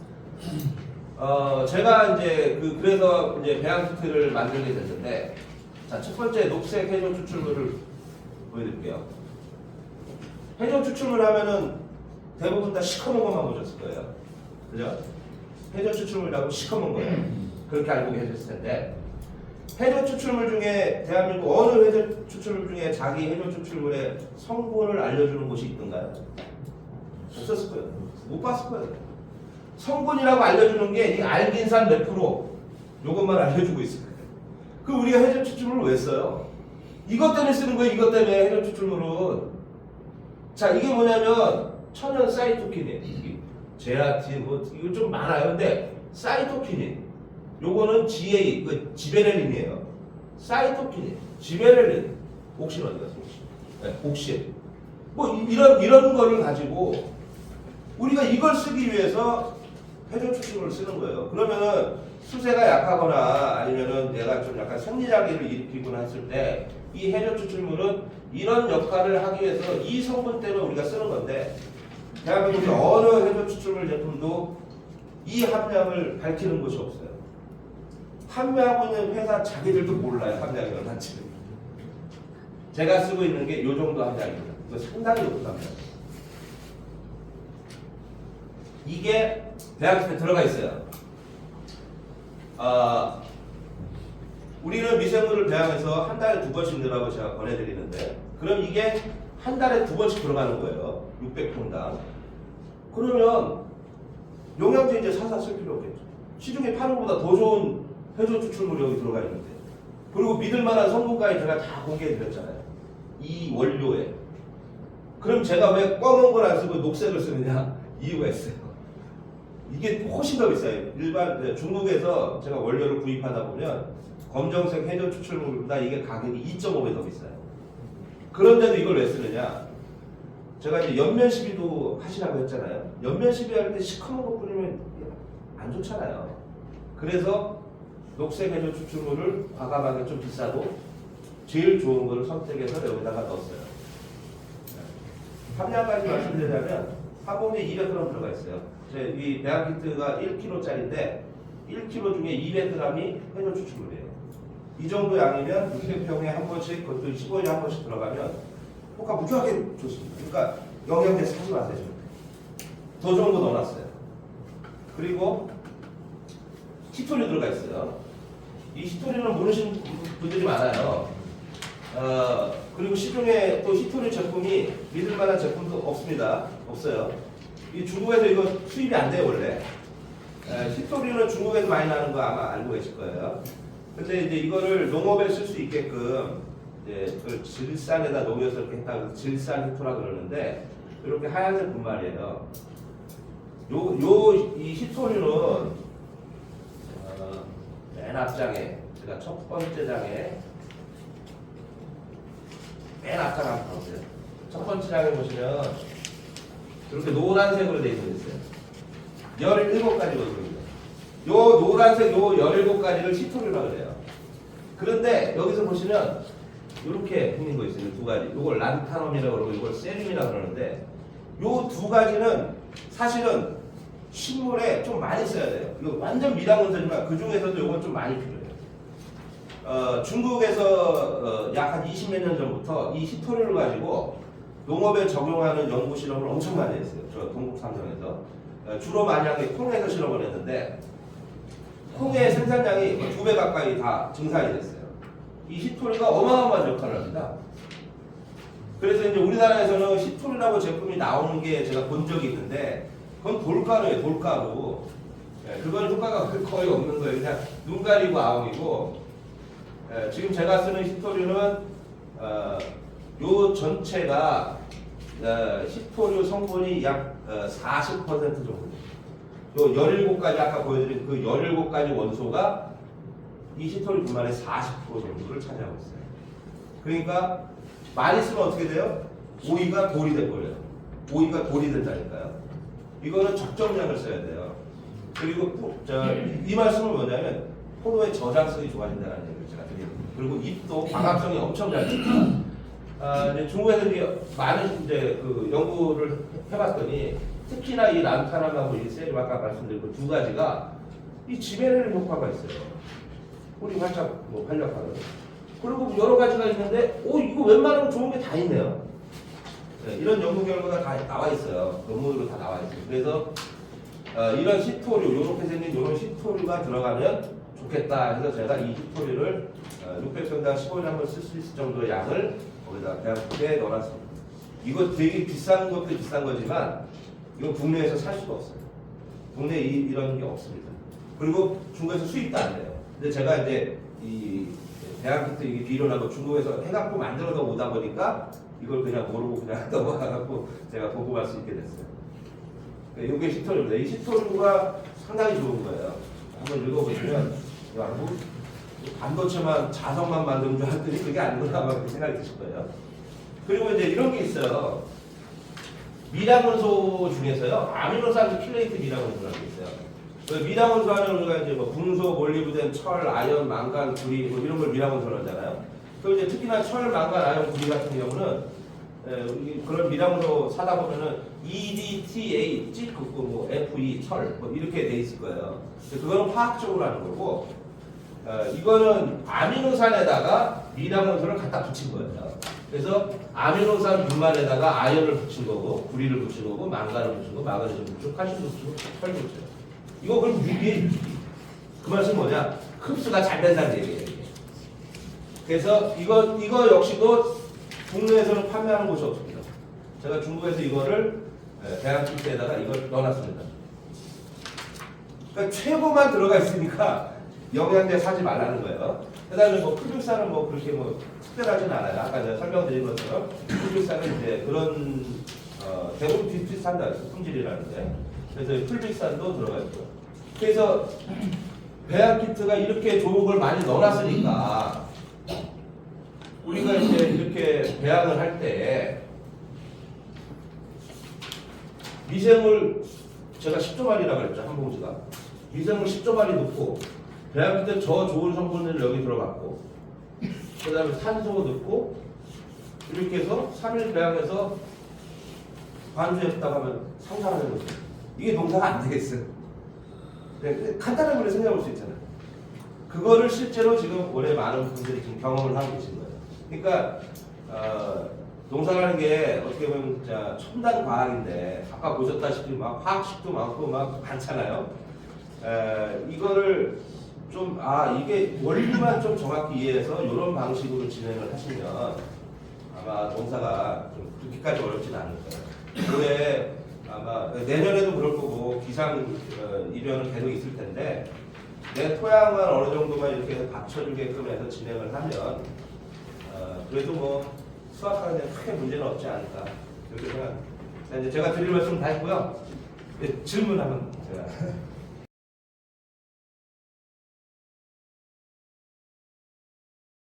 제가 이제 그래서 이제 배양키트를 만들게 됐는데, 자, 첫 번째 녹색 해조 추출물을 보여드릴게요. 해조 추출물 하면은 대부분 다 시커먼 것만 보셨을 거예요. 그죠? 해조 추출물이라고 시커먼 거예요. 그렇게 알고 계셨을 텐데, 해조 추출물 중에 대한민국 어느 해조 추출물 중에 자기 해조 추출물의 성분을 알려주는 곳이 있던가요? 없었을 거예요. 못 봤을 거예요. 성분이라고 알려주는 게 이 알긴산 몇 프로 요것만 알려주고 있을 거예요. 그 우리가 해조 추출물을 왜 써요? 이것 때문에 쓰는 거예요. 이것 때문에 해조 추출물은. 자, 이게 뭐냐면 천연 사이토키닌, 제라틴 뭐 이거 좀 많아요. 근데 사이토키닌 요거는 GA, 지베렐린이에요. 사이토키닌, 지베렐린, 옥신 어디 갔어? 네, 옥신. 뭐 이런 거를 가지고 우리가 이걸 쓰기 위해서 해조 추출물을 쓰는 거예요. 그러면은 수세가 약하거나 아니면은 내가 좀 약간 생리장애를 일으키거나 했을 때 이 해조 추출물은 이런 역할을 하기 위해서 이 성분 때문에 우리가 쓰는 건데, 대한민국의 어느 해조 추출물 제품도 이 함량을 밝히는 곳이 없어요. 판매하고 있는 회사 자기들도 몰라요. 함량이 얼마인지. 제가 쓰고 있는 게 이 정도 함량입니다. 이거 상당히 높은 함량. 이게 배양키트에 들어가 있어요. 우리는 미생물을 배양해서 한 달에 2번씩 넣으라고 제가 권해드리는데, 그럼 이게 한 달에 2번씩 들어가는 거예요. 600통당. 그러면 영양제 이제 사서 쓸 필요 없겠죠. 시중에 파는 것보다 더 좋은 해조 추출물이 여기 들어가 있는데, 그리고 믿을 만한 성분까지 제가 다 공개해 드렸잖아요. 이 원료에. 그럼 제가 왜 검은 걸 안 쓰고 녹색을 쓰느냐? 이유가 있어요. 이게 훨씬 더 비싸요. 일반 중국에서 제가 원료를 구입하다 보면 검정색 해조 추출물보다 이게 가격이 2.5배 더 비싸요. 그런데도 이걸 왜 쓰느냐? 제가 이제 연면 시비도 하시라고 했잖아요. 연면 시비 할 때 시커먼 거 뿌리면 안 좋잖아요. 그래서 녹색 해조 추출물을 과감하게 좀 비싸도 제일 좋은 거를 선택해서 여기다가 넣었어요. 함량까지 말씀드리자면 한 봉지에 200g 들어가 있어요. 이 배양키트가 1kg짜리인데 1kg 중에 200g이 해조 추출물이에요. 이 정도 양이면 600평에 한 번씩, 그것도 15일에 한 번씩 들어가면 효과 무지하게 좋습니다. 그러니까 영양제 사지 마세요. 더 좋은 거 넣어놨어요. 그리고 히토리 들어가 있어요. 이 히토리는 모르시는 분들이 많아요. 그리고 시중에 또 히토리 제품이 믿을 만한 제품도 없습니다. 없어요. 이 중국에서 이거 수입이 안 돼요, 원래. 히토리는 중국에서 많이 나는 거 아마 알고 계실 거예요. 근데 이제 이거를 농업에 쓸 수 있게끔 이제 그 질산에다 녹여서 이렇게 했다고 질산 히토라 그러는데, 이렇게 하얀색 분말이에요. 이 히토리는 맨 앞장에, 제가 첫 번째 장에 맨 앞장 한번 보세요. 첫 번째 장에 보시면 이렇게 노란색으로 되어 있어요. 17가지 원소입니다. 요 노란색 요 17가지를 히토리라고 그래요. 그런데 여기서 보시면 이렇게 생긴 거 있어요. 두 가지. 요걸 란타넘이라고 그러고 이걸 세륨이라고 그러는데, 요 두 가지는 사실은 식물에 좀 많이 써야 돼요. 이거 완전 미량 원소지만 그 중에서도 요건 좀 많이 필요해요. 중국에서 약 한 20몇 년 전부터 이 히토리를 가지고 농업에 적용하는 연구 실험을 엄청 많이 했어요. 저 동국 삼성에서. 주로 많이 한 게 콩에서 실험을 했는데, 콩의 생산량이 2배 가까이 다 증산이 됐어요. 이 히토리가 어마어마한 역할을 합니다. 그래서 이제 우리나라에서는 히토리라고 제품이 나오는 게 제가 본 적이 있는데, 그건 돌가루예요, 돌가루. 그건 효과가 거의 없는 거예요. 그냥 눈 가리고 아웅이고, 지금 제가 쓰는 히토리는 요 전체가 히토류 성분이 약 40% 정도. 요 17가지 아까 보여드린 그 17가지 원소가 이 히토리 분말의 40% 정도를 차지하고 있어요. 그러니까 많이 쓰면 어떻게 돼요? 오이가 돌이 돼버려요. 오이가 돌이 된다니까요. 이거는 적정량을 써야 돼요. 그리고 이 말씀은 뭐냐면 포도의 저장성이 좋아진다는 얘기를 제가 드립니다. 그리고 잎도 광합성이 엄청 잘 됩니다. 이제 중국에서 이제 많은 이제 그 연구를 해봤더니 특히나 이 란타남하고 이 세림 아까 말씀드린 그 두 가지가 이 지배를 효과가 있어요. 뿌리 활짝 뭐 활력하는. 그리고 여러 가지가 있는데, 이거 웬만하면 좋은 게 다 있네요. 네, 이런 연구 결과가 다 나와 있어요. 논문으로 다 나와 있어요. 그래서 이런 시토류, 이렇게 생긴 이런 시토류가 들어가면 좋겠다 해서 제가 이 시토류를 600평당 15일 한번 쓸 수 있을 정도의 양을 거기다 대학교에 넣어놨습니다. 이거 되게 비싼 것도 비싼 거지만 이거 국내에서 살 수가 없어요. 국내에 이런 게 없습니다. 그리고 중국에서 수입도 안 돼요. 근데 제가 이제 이 대학교 때 이게 비료라고 중국에서 해갖고 만들어서 오다 보니까 이걸 그냥 모르고 그냥 넘어가갖고 제가 보고갈 수 있게 됐어요. 이게 시토류입니다. 이 시토류가 상당히 좋은 거예요. 한번 읽어보시면 반도체만 자석만 만드는 줄 알았더니 그게 아니구나 그렇게 생각이 드실 거예요. 그리고 이제 이런 게 있어요. 미량원소 중에서요, 아미노산 킬레이트 미량원소라는 게 있어요. 그 미량원소 하면 우리가 이제 뭐 금속, 몰리브덴, 철, 아연, 망간, 구리 뭐 이런 걸 미량원소로 하잖아요. 그 이제 특히나 철, 망간, 아연, 구리 같은 경우는 그런 미량원소 사다 보면은 EDTA, 찔 긋고 뭐 FE, 철 뭐 이렇게 돼 있을 거예요. 그거는 화학적으로 하는 거고, 이거는 아미노산에다가 미량원소를 갖다 붙인 거예요. 그래서 아미노산 분말에다가 아연을 붙인 거고, 구리를 붙인 거고, 망간을 붙인 거고, 마그네슘 붙이고, 칼슘 붙이고, 철 붙여요. 이거 그럼 유기에 그 말씀 뭐냐? 흡수가 잘 된다는 얘기예요. 이게. 그래서 이거 역시도 국내에서는 판매하는 곳이 없습니다. 제가 중국에서 이거를 대학 키트에다가 이걸 넣어놨습니다. 그러니까 최고만 들어가 있으니까 영양제 사지 말라는 거예요. 그다음에 뭐 풀육사는 뭐 그렇게 뭐 특별하진 않아요. 아까 제가 설명드린 것처럼 풀육사는 이제 그런 대부분 비슷비슷한다. 품질이라는 게. 그래서 풀빅산도 들어가 있고. 그래서 배양 키트가 이렇게 좋은 걸 많이 넣어놨으니까 우리가 이제 이렇게 배양을 할 때 미생물 제가 10조마리라고 그랬죠. 한 봉지가. 미생물 10조마리 넣고 배양 키트 저 좋은 성분을 여기 들어갔고 그 다음에 산소 넣고 이렇게 해서 3일 배양해서 관주했다고 하면 상상하는 거죠. 이게 농사가 안 되겠어요. 네, 간단한 걸로 생각해 볼 수 있잖아요. 그거를 실제로 지금 올해 많은 분들이 지금 경험을 하고 계신 거예요. 그러니까 농사라는 게 어떻게 보면 진짜 첨단 과학인데 아까 보셨다시피 막 화학식도 많고 막 많잖아요. 이거를 좀 이게 원리만 좀 정확히 이해해서 이런 방식으로 진행을 하시면 아마 농사가 좀 그렇게까지 어렵지는 않을 거예요. 올해 아마 내년에도 그럴 거고 기상 이변은 계속 있을 텐데 내 토양만 어느 정도만 이렇게 받쳐주게끔 해서 진행을 하면 그래도 뭐 수확하는 데 크게 문제는 없지 않을까 그렇게 생각합니다. 이제 제가 드릴 말씀 다 했고요. 질문 한번 제가